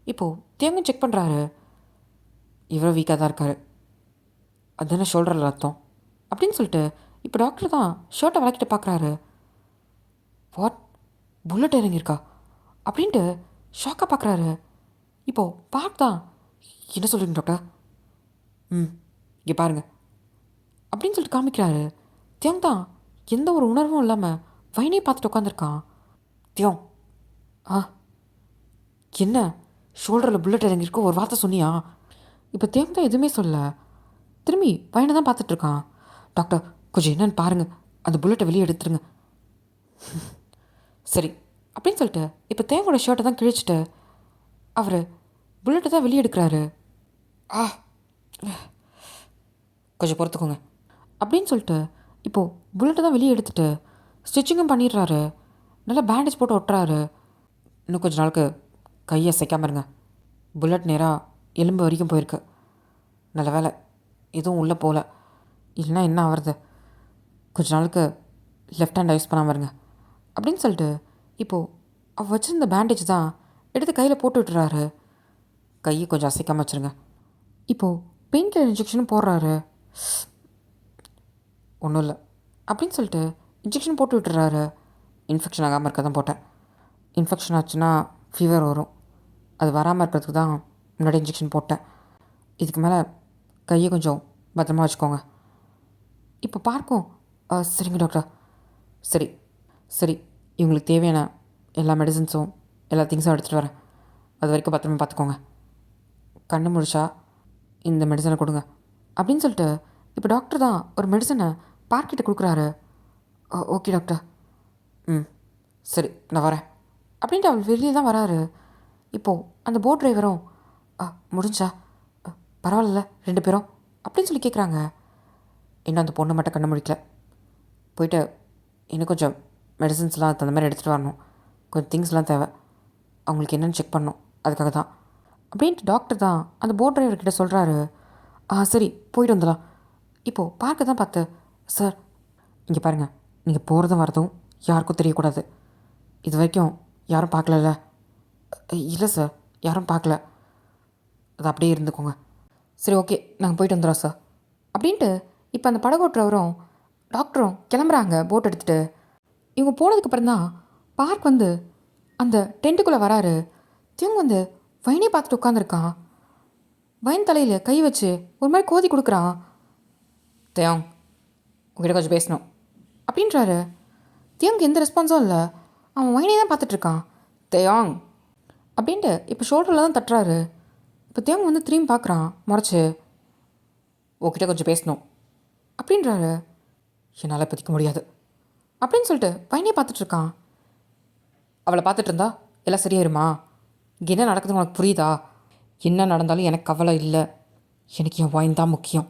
இப்போது தேங்கும் செக் பண்ணுறாரு. இவ்வளோ வீக்காக தான் இருக்கார். அதுதானே ஷோல்டரில் ரத்தம் அப்படின்னு சொல்லிட்டு இப்போ டாக்டர் தான் ஷர்ட்டை விளக்கிட்டு பார்க்குறாரு. வாட், புல்லட் இறங்கியிருக்கா அப்படின்ட்டு ஷாக்காக பார்க்குறாரு. இப்போது பார்த்தா, என்ன சொல்கிறீங்க டாக்டர்? இங்கே பாருங்கள் அப்படின்னு சொல்லிட்டு காமிக்கிறாரு. தியோங் தான் எந்த ஒரு உணர்வும் இல்லாமல் வைனையை பார்த்துட்டு உட்காந்துருக்கான். தியோங், என்ன ஷோல்டரில் புல்லட் இறங்கியிருக்கோ ஒரு வார்த்தை சொன்னியா? இப்போ தியோங் தான் எதுவுமே சொல்ல, திரும்பி வைனை தான் பார்த்துட்ருக்கான். டாக்டர், கொஞ்சம் என்னன்னு பாருங்கள், அந்த புல்லட்டை வெளியே எடுத்துருங்க. சரி அப்படின்னு சொல்லிட்டு இப்போ தேங்கோட ஷர்ட்டை தான் கிழிச்சிட்டு அவர் புல்லட்டை தான் வெளியே எடுக்கிறாரு. கொஞ்சம் பொறுத்துக்கோங்க அப்படின்னு சொல்லிட்டு இப்போது புல்லட்டை தான் வெளியே எடுத்துகிட்டு ஸ்டிச்சிங்கும் பண்ணிடுறாரு. நல்லா பேண்டேஜ் போட்டு ஒட்டுறாரு. இன்னும் கொஞ்சம் நாளுக்கு கையை அசைக்காமல் இருங்க. புல்லட் நேராக எலும்பு வரைக்கும் போயிருக்கு. நல்ல வேலை எதுவும் உள்ளே போகல, இல்லைன்னா என்ன ஆகிறது? கொஞ்ச நாளுக்கு லெஃப்ட் ஹேண்ட் யூஸ் பண்ணாமல் இருங்க அப்படின்னு சொல்லிட்டு இப்போது அவள் வச்சுருந்த பேண்டேஜ் தான் எடுத்து கையில் போட்டு விட்டுறாரு. கையை கொஞ்சம் அசைக்காமல் வச்சுருங்க. இப்போது பெயின் கில்லர் இன்ஜெக்ஷனும் போடுறாரு. ஒன்றும் இல்லை அப்படின்னு சொல்லிட்டு இன்ஜெக்ஷன் போட்டு விட்டுறாரு. இன்ஃபெக்ஷன் ஆகாமல் இருக்க தான் போட்டேன். இன்ஃபெக்ஷன் ஆச்சுன்னா ஃபீவர் வரும். அது வராமல் இருக்கிறதுக்கு தான் முன்னாடி இன்ஜெக்ஷன் போட்டேன். இதுக்கு மேலே கையை கொஞ்சம் பத்திரமா வச்சுக்கோங்க. இப்போ பார்க்கும். சரிங்க டாக்டர். சரி சரி, இவங்களுக்கு தேவையான எல்லா மெடிசன்ஸும் எல்லா திங்ஸும் எடுத்துகிட்டு வரேன். அது வரைக்கும் பத்திரமா பார்த்துக்கோங்க. கண்ணு முழிச்சா இந்த மெடிசனை கொடுங்க அப்படின்னு சொல்லிட்டு இப்போ டாக்டர் தான் ஒரு மெடிசனை பார்க்கிட்ட கொடுக்குறாரு. Okay doctor. ம் சரி, நான் வரேன் அப்படின்ட்டு அவள் வெளியே தான் வராரு. இப்போது அந்த போட் டிரைவரும் முடிஞ்சா பரவாயில்ல 2 பேரும் அப்படின்னு சொல்லி கேட்குறாங்க. இன்னும் அந்த பொண்ணு மட்டும் கண்ணு முழிக்கல. போயிட்டு இன்னும் கொஞ்சம் மெடிசன்ஸ்லாம் அந்த மாதிரி எடுத்துகிட்டு வரணும். கொஞ்சம் திங்ஸ்லாம் தேவை. அவங்களுக்கு என்னென்னு செக் பண்ணணும், அதுக்காக தான் அப்படின்ட்டு டாக்டர் தான் அந்த போட் டிரைவர்கிட்ட சொல்கிறாரு. சரி, போயிட்டு வந்துடலாம். இப்போது பார்க்க தான் பார்த்து, சார் இங்கே பாருங்கள், நீங்கள் போகிறதும் வரதும் யாருக்கும் தெரியக்கூடாது. இது வரைக்கும் யாரும் பார்க்கலல்ல? இல்லை சார், யாரும் பார்க்கல. அது அப்படியே இருந்துக்கோங்க. சரி ஓகே, நாங்கள் போயிட்டு வந்துடுறோம் சார் அப்படின்ட்டு இப்போ அந்த படகோட்டுறவரும் டாக்டரும் கிளம்புறாங்க போட் எடுத்துகிட்டு. இவங்க போனதுக்கப்புறம் தான் பார்க் வந்து அந்த டென்ட்டுக்குள்ளே வராரு. திவங்க வந்து வைனே பார்த்துட்டு உட்காந்துருக்கான். வைன் தலையில் கை வச்சு ஒரு மாதிரி கோதி கொடுக்குறான். தியோங், உங்ககிட்ட கொஞ்சம் பேசணும் அப்படின்றாரு. தியோங்கு எந்த ரெஸ்பான்ஸும் இல்லை. அவன் வைனே தான் பார்த்துட்ருக்கான். தியோங் அப்படின்ட்டு இப்போ ஷோல்டரில் தான் தட்டுறாரு. இப்போ தியோங் வந்து திரும்பி பார்க்குறான் முறைச்சி. உங்ககிட்ட கொஞ்சம் பேசணும் அப்படின்றாரு. என்னால் பதிக்க முடியாது அப்படின்னு சொல்லிட்டு வைனே பார்த்துட்ருக்கான். அவளை பார்த்துட்டு இருந்தா எல்லாம் சரியாயிருமா? இங்கே என்ன நடக்குதுன்னு உனக்கு புரியுதா? என்ன நடந்தாலும் எனக்கு கவலை இல்லை. எனக்கு என் வைன் தான் முக்கியம்.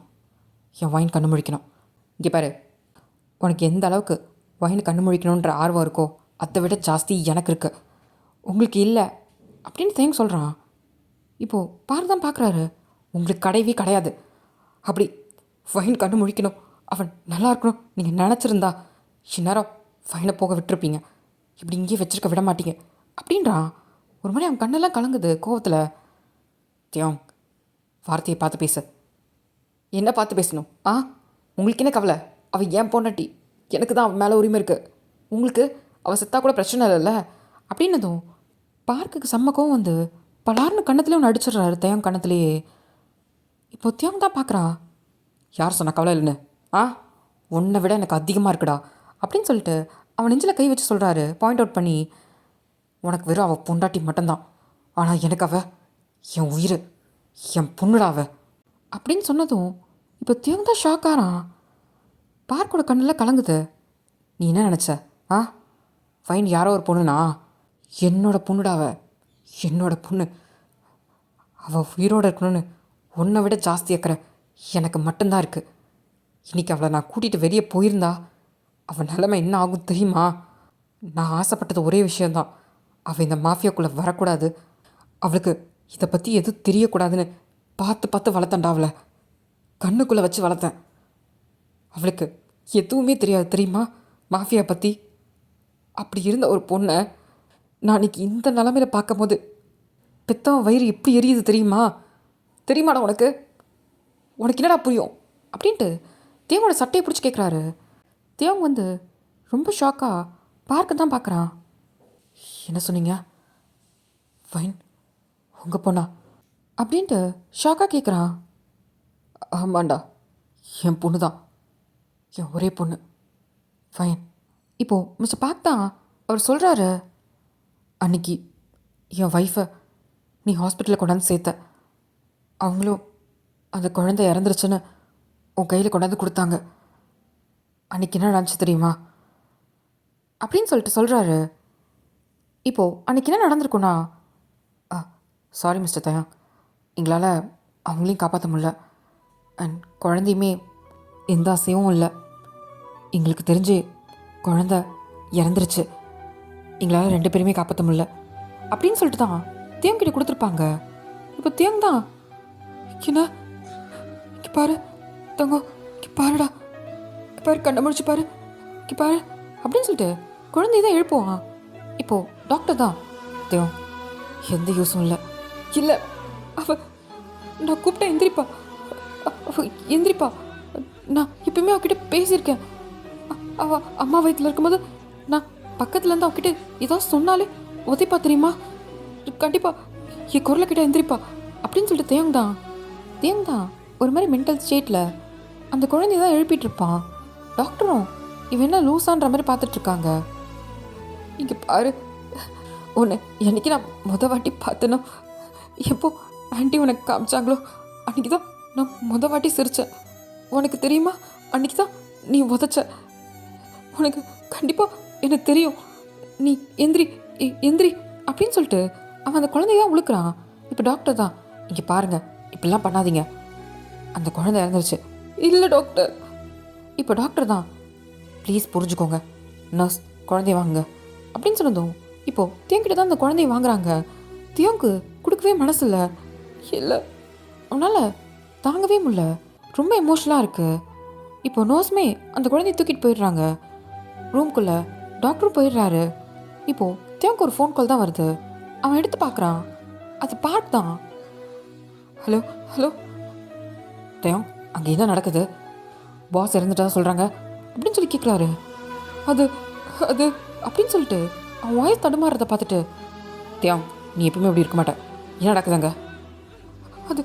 என் வைன் கண்ணு முழிக்கணும். இங்கே பாரு, உனக்கு எந்த அளவுக்கு வைன் கண்ணு முழிக்கணுன்ற ஆர்வம் இருக்கோ அதை விட ஜாஸ்தி எனக்கு இருக்குது, உங்களுக்கு இல்லை அப்படின்னு தேங்க சொல்கிறான். இப்போது பாரு தான் பார்க்குறாரு. உங்களுக்கு கிடையவே கிடையாது. அப்படி வைன் கண்ணு முழிக்கணும், அவன் நல்லா இருக்கணும் நீங்கள் நினச்சிருந்தா இந்நேரம் ஃபைனை போக விட்டுருப்பீங்க. இப்படி இங்கேயே வச்சுருக்க விட மாட்டீங்க அப்படின்றான். ஒரு மாதிரி அவன் கண்ணெல்லாம் கலங்குது கோவத்தில். தியோங், வார்த்தையை பார்த்து பேசு. என்ன பார்த்து பேசணும்? உங்களுக்கு என்ன கவலை? அவள் ஏன் பொண்டாட்டி, எனக்கு தான் அவன் மேலே உரிமை இருக்குது. உங்களுக்கு அவள் செத்தா கூட பிரச்சனை இல்லைல்ல அப்படின்னதும் பார்க்குக்கு செம்ம கோவம் வந்து பலார்னு கண்ணத்துலேயே ஒன்று அடிச்சிடுறாரு தியோங் கண்ணத்துலேயே. இப்போ தியோங் தான் பார்க்குறான். யார் சொன்ன கவலை இல்லைன்னு? உன்னை விட எனக்கு அதிகமாக இருக்குடா அப்படின்னு சொல்லிட்டு அவன் நெஞ்சில் கை வச்சு சொல்கிறாரு, பாயிண்ட் அவுட் பண்ணி. உனக்கு வெறும் அவள் பொண்டாட்டி மட்டும்தான், ஆனால் எனக்கு அவள் என் உயிர், என் பொண்ணுடா அவ அப்படின்னு சொன்னதும் இப்போ தியோங் தான் ஷாக் ஆகிறான். பார்க்கோட கண்ணில் கலங்குது. நீ என்ன நினச்ச? ஃபைன் யாரோ ஒரு பொண்ணுனா? என்னோட பொண்ணுடா அவ, என்னோட பொண்ணு. அவள் உயிரோடு இருக்கணும்னு உன்னை விட ஜாஸ்தி அக்கறை எனக்கு மட்டும்தான் இருக்குது. இன்றைக்கி அவளை நான் கூட்டிகிட்டு வெளியே போயிருந்தா அவள் நிலைமை என்ன ஆகும் தெரியுமா? நான் ஆசைப்பட்டது ஒரே விஷயந்தான், அவள் இந்த மாஃபியாக்குள்ளே வரக்கூடாது, அவளுக்கு இதை பற்றி எதுவும் தெரியக்கூடாதுன்னு பார்த்து பார்த்து வளர்த்தேன்டா. அவளை கண்ணுக்குள்ளே வச்சு வளர்த்தேன். அவளுக்கு எதுவுமே தெரியாது தெரியுமா மாஃபியா பற்றி. அப்படி இருந்த ஒரு பொண்ணை நான் இன்றைக்கி இந்த நிலமையில் பார்க்கும் போது பெத்தவன் வயிறு எப்படி எரியுது தெரியுமா? தெரியுமாடா உனக்கு? உனக்கு என்னடா புரியும் அப்படின்ட்டு தேவோட சட்டையை பிடிச்சி கேட்குறாரு. தேவன் வந்து ரொம்ப ஷாக்காக பார்க்க தான் பார்க்குறான். என்ன சொன்னீங்க? ஃபைன் உங்கள் பொண்ணா அப்படின்ட்டு ஷாக்காக கேட்குறான். ஆமாண்டா, என் பொண்ணு தான், என் ஒரே பொண்ணு. ஃபைன். இப்போது மிஸ்டர் பார்க் தான் அவர் சொல்கிறாரு. அன்னைக்கு என் ஒய்ஃபை நீ ஹாஸ்பிட்டலில் கொண்டாந்து சேர்த்த, அவங்களும் அந்த குழந்தை இறந்துருச்சுன்னு உன் கையில் கொண்டாந்து கொடுத்தாங்க. அன்றைக்கி என்ன நடந்துச்சு தெரியுமா அப்படின்னு சொல்லிட்டு சொல்கிறாரு. இப்போது அன்றைக்கி என்ன நடந்திருக்குண்ணா? சாரி மிஸ்டர் தயா, எங்களால் அவங்களையும் காப்பாற்ற முடியல, அண்ட் குழந்தையுமே எந்த அசையும் இல்லை. எங்களுக்கு தெரிஞ்சு குழந்த இறந்துருச்சு, எங்களால் 2 பேருமே காப்பாற்ற முடியல அப்படின்னு சொல்லிட்டு தான் தேவங் கிட்ட கொடுத்துருப்பாங்க. இப்போ தேவங் தான் என்ன இங்கே பாரு தங்கம், இங்கே பாருடா, பாரு கண்ணை முடிச்சு பாரு, இங்கே பாரு அப்படின்னு சொல்லிட்டு குழந்தைய தான் எழுப்புவான். இப்போது டாக்டர் தான் தேவம் எந்த யூஸும் இல்லை, இல்லை அவ நான் கூப்பிட்டா எந்திரிப்பா, எந்திரிப்பா, நான் எப்பயுமே அவகிட்ட பேசியிருக்கேன். அவள் அம்மா வயிற்றில் இருக்கும்போது நான் பக்கத்தில் இருந்து அவகிட்ட ஏதாவது சொன்னாலே உதைப்பா தெரியுமா? கண்டிப்பாக என் குரலை கிட்ட எந்திரிப்பா அப்படின்னு சொல்லிட்டு தேவங் தான் ஒரு மாதிரி மென்டல் ஸ்டேட்டில் அந்த குழந்தைய தான் எழுப்பிட்டு இருப்பான். டாக்டரும் இவன் என்ன லூஸான்ற மாதிரி பார்த்துட்ருக்காங்க. இங்கே பாரு, உன்னை என்னைக்கு நான் வாட்டி பார்த்தேனோ, எப்போ ஆண்டி உனக்கு காமிச்சாங்களோ அன்றைக்கி தான் நான் வாட்டி சிரித்தேன். உனக்கு தெரியுமா, அன்றைக்கி தான் நீ உதச்ச. உனக்கு கண்டிப்பாக எனக்கு தெரியும். நீ எந்திரி எந்திரி அப்படின்னு சொல்லிட்டு அவன் அந்த குழந்தைய தான் உழுக்கிறான். இப்போ டாக்டர் தான், இங்கே பாருங்கள், இப்படிலாம் பண்ணாதீங்க, அந்த குழந்தை இறந்துருச்சு. இல்லை டாக்டர். இப்போ டாக்டர் தான், ப்ளீஸ் புரிஞ்சுக்கோங்க, நர்ஸ் குழந்தைய வாங்குங்க அப்படின்னு சொன்னதும் இப்போது தியோங்கிட்ட தான் அந்த குழந்தைய வாங்குறாங்க. தியோங்கு கொடுக்கவே மனசு இல்லை. இல்லை, அவனால் தாங்கவே முடியல, ரொம்ப எமோஷனலாக இருக்குது. இப்போ நர்ஸுமே அந்த குழந்தைய தூக்கிட்டு போயிடுறாங்க. ரூம்குள்ளே டாக்டரும் போயிடுறாரு. இப்போது தியோங்கு ஒரு ஃபோன் கால் தான் வருது. அவன் எடுத்து பார்க்குறான். அது பாட் தான். ஹலோ ஹலோ தியோங், அங்கே என்ன நடக்குது? பாஸ் இறந்துட்டா சொல்கிறாங்க அப்படின்னு சொல்லி கேட்குறாரு. அது அது அப்படின்னு சொல்லிட்டு அவன் வாய்ஸ் தடுமாறதை பார்த்துட்டு, தியோங் நீ எப்பவுமே அப்படி இருக்க மாட்டேன், என்ன நடக்குதுங்க? அது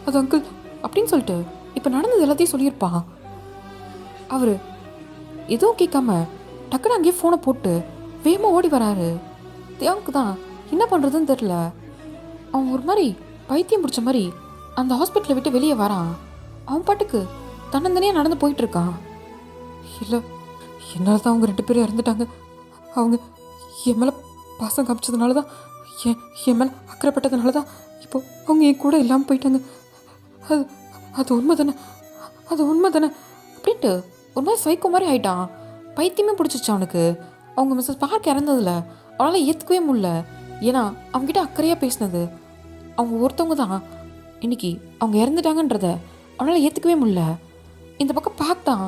அது அங்கிள் அப்படின்னு சொல்லிட்டு இப்போ நடந்தது எல்லாத்தையும் சொல்லியிருப்பான். அவர் எதுவும் கேட்காம டக்குன்னு அங்கேயே ஃபோனை போட்டு வேகமாக ஓடி வராரு. தியோங்க்கு தான் என்ன பண்ணுறதுன்னு தெரில. அவன் ஒரு மாதிரி பைத்தியம் பிடிச்ச மாதிரி அந்த ஹாஸ்பிட்டலை விட்டு வெளியே வரான். அவன் பாட்டுக்கு தன்னந்தனியாக நடந்து போயிட்டுருக்கான். இல்லை, என்னால் தான் அவங்க 2 பேரும் இறந்துட்டாங்க. அவங்க என் மேலே பாசம் காமிச்சதுனால தான், என் மேலே அக்கறைப்பட்டதுனால தான் இப்போ அவங்க என் கூட இல்லாமல் போயிட்டாங்க. அது அது உண்மை தானே, அது உண்மை தானே அப்படின்ட்டு ஒரு மாதிரி சைக்கோ மாதிரி ஆகிட்டான். பைத்தியமே பிடிச்சிச்சு அவனுக்கு. அவங்க மிஸ்ஸஸ் பார்க் இறந்ததில்ல அவனால் ஏற்றுக்கவே முடியல. ஏன்னா அவங்ககிட்ட அக்கறையாக பேசினது அவங்க ஒருத்தவங்க தான். இன்னைக்கு அவங்க இறந்துட்டாங்கன்றத அவனால் ஏற்றுக்கவே முடியல. இந்த பக்கம் பார்க் தான்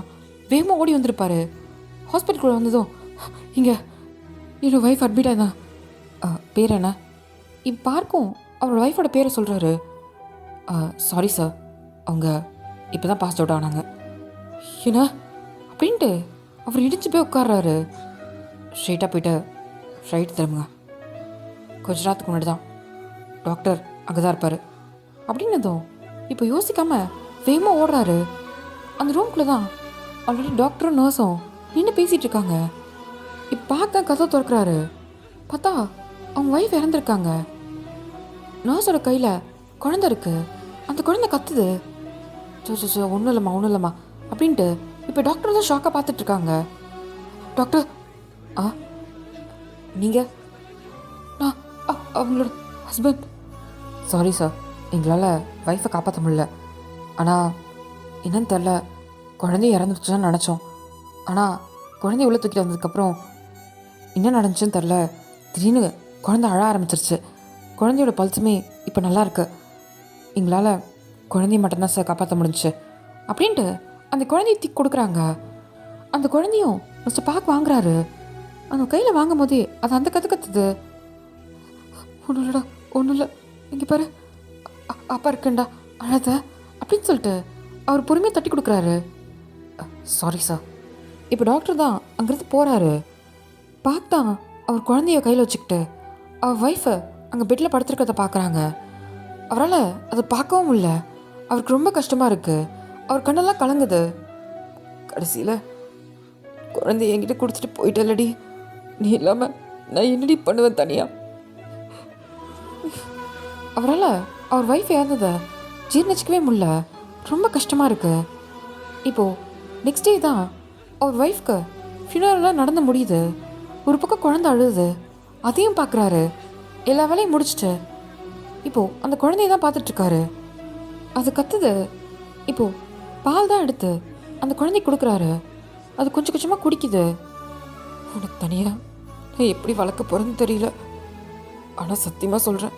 வேகமாக ஓடி வந்திருப்பாரு. ஹாஸ்பிட்டலுக்குள்ளே வந்ததும், இங்கே என்னோடய ஒய்ஃப் அட்மிட் ஆயிருந்தான். பேர் என்ன? இப்போ பார்க்கும் அவரோட ஒய்ஃபோட பேரை சொல்கிறாரு. சாரி சார், அவங்க இப்போ தான் பாஸ் அவுட் ஆனாங்க. என்ன அப்படின்ட்டு அவர் இடிச்சு போய் உட்கார்றாரு. ஸ்ட்ரெயிட்டாக போயிட்டு ரைட் திரும்புங்க, கொஞ்ச நேரத்துக்கு முன்னாடி தான் டாக்டர் அங்கே தான் இருப்பார் அப்படின்னதும் இப்போ யோசிக்காமல் வேகமாக ஓடுறாரு. அந்த ரூம்குள்ளே தான் ஆல்ரெடி டாக்டரும் நர்ஸும் நின்று பேசிகிட்டு இருக்காங்க. இப்போ பார்க்க கதை திறக்கிறாரு. பார்த்தா அவங்க ஒய்ஃப் இறந்துருக்காங்க. நர்ஸோட கையில் குழந்தை இருக்குது. அந்த குழந்தை கத்துது. சோ ஒன்றும் இல்லைம்மா அப்படின்ட்டு இப்போ டாக்டர் தான் ஷாக்காக பார்த்துட்ருக்காங்க. டாக்டர், நீங்கள்? நான் அவங்களோட ஹஸ்பண்ட். சாரி சார், எங்களால் ஒய்ஃபை காப்பாற்ற முடியல. ஆனால் என்னன்னு தெரில, குழந்தைய இறந்துருச்சுன்னு நினச்சோம். ஆனால் குழந்தைய உள்ள தூக்கிட்டு வந்ததுக்கப்புறம் என்ன நடந்துச்சுன்னு தெரில, திடீர்னு குழந்தை அழ ஆரம்பிச்சிருச்சு. குழந்தையோட பல்ஸுமே இப்போ நல்லா இருக்கு. எங்களால் குழந்தைய மட்டும்தான் சார் காப்பாற்ற முடிஞ்சிச்சு அப்படின்ட்டு அந்த குழந்தைய தூக்கி கொடுக்குறாங்க. அந்த குழந்தையும் மிஸ்டர் பார்க் வாங்குறாரு. அந்த கையில் வாங்கும் போதே அது அந்த கற்றுது. ஒன்றும் இல்லைடா, ஒன்றும் இல்லை, இங்கே பாரு, அப்பா இருக்கேன்டா, அழாத அப்படின்னு சொல்லிட்டு அவர் பொறுமையாக தட்டி கொடுக்குறாரு. Sorry sir. இப்போ டாக்டர் தான் அங்கேருந்து போகிறாரு. பார்த்தா அவர் குழந்தைய கையில் வச்சுக்கிட்டு அவர் ஒய்ஃபை அங்கே பெட்டில் படுத்துருக்கிறத பார்க்குறாங்க. அவரால் அதை பார்க்கவும் முடியல. அவருக்கு ரொம்ப கஷ்டமாக இருக்குது. அவர் கண்ணெல்லாம் கலங்குது. கடைசியில் குழந்தைய என்கிட்ட கொடுத்துட்டு போயிட்டல்லடி, நீ இல்லாமல் நான் என்னடி பண்ணுவேன் தனியாக. அவரால் அவர் ஒய்ஃப் இறந்ததை ஜீர்ணிச்சிக்கவே முடியல. ரொம்ப கஷ்டமாக இருக்குது. இப்போது நெக்ஸ்ட் டே தான் அவர் ஒய்ஃப்க்கு ஃபியூனரலாக நடந்து முடியுது. ஒரு பக்கம் குழந்தை அழுது, அதையும் பார்க்குறாரு. எல்லா வேலையும் முடிச்சுட்டு இப்போது அந்த குழந்தைய தான் பார்த்துட்ருக்காரு. அது கத்துது. இப்போது பால் தான் எடுத்து அந்த குழந்தைக்கு கொடுக்குறாரு. அது கொஞ்சம் கொஞ்சமாக குடிக்குது. உனக்கு தனியாக நான் எப்படி வளர்க்க போகிறேன்னு தெரியல. ஆனால் சத்தியமாக சொல்கிறேன்,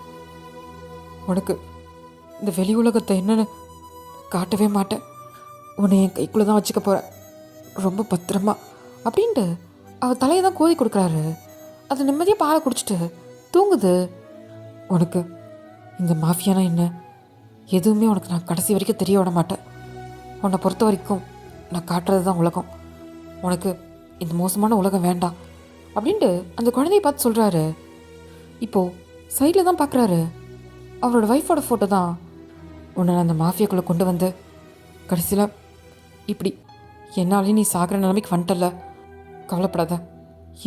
உனக்கு இந்த வெளி உலகத்தை என்னன்னு காட்டவே மாட்டேன். உன்னை என் கைக்குள்ளே தான் வச்சுக்க போகிறேன், ரொம்ப பத்திரமா அப்படின்ட்டு அவள் தலையை தான் கோதி கொடுக்குறாரு. அது நிம்மதியாக பாலை குடிச்சிட்டு தூங்குது. உனக்கு இந்த மாஃபியானா என்ன எதுவுமே உனக்கு நான் கடைசி வரைக்கும் தெரிய விட மாட்டேன். உன்னை பொறுத்த வரைக்கும் நான் காட்டுறது தான் உலகம். உனக்கு இந்த மோசமான உலகம் வேண்டாம் அப்படின்ட்டு அந்த குழந்தைய பார்த்து சொல்கிறாரு. இப்போது சைடில் தான் பார்க்குறாரு. அவரோட ஒய்ஃபோட ஃபோட்டோ தான். உன்னை அந்த மாஃபியாக்குள்ளே கொண்டு வந்து கடைசியில் இப்படி என்னாலே நீ சாகிற நிலைமைக்கு வந்துட்டல. கவலைப்படாத,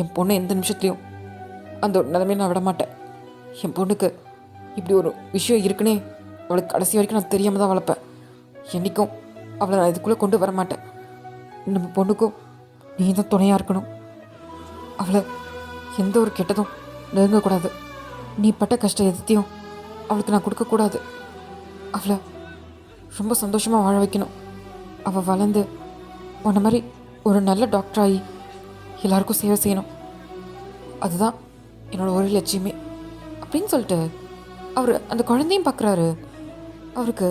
என் பொண்ணை எந்த நிமிஷத்துலையும் அந்த ஒரு நிலைமையை நான் விட மாட்டேன். என் பொண்ணுக்கு இப்படி ஒரு விஷயம் இருக்குன்னே அவளுக்கு கடைசி வரைக்கும் நான் தெரியாமல் தான் வளர்ப்பேன். என்றைக்கும் அவளை நான் இதுக்குள்ளே கொண்டு வர மாட்டேன். நம்ம பொண்ணுக்கும் நீ தான் துணையாக இருக்கணும். அவளை எந்த ஒரு கெட்டதும் நெருங்கக்கூடாது. நீ பட்ட கஷ்டம் எதையும் அவளுக்கு நான் கொடுக்கக்கூடாது. அவளை ரொம்ப சந்தோஷமாக வாழ வைக்கணும். அவள் வளர்ந்து உன்ன மாதிரி ஒரு நல்ல டாக்டராகி எல்லாருக்கும் சேவை செய்யணும். அதுதான் என்னோடய ஒரு லட்சியமே அப்படின்னு சொல்லிட்டு அவர் அந்த குழந்தையும் பார்க்குறாரு. அவருக்கு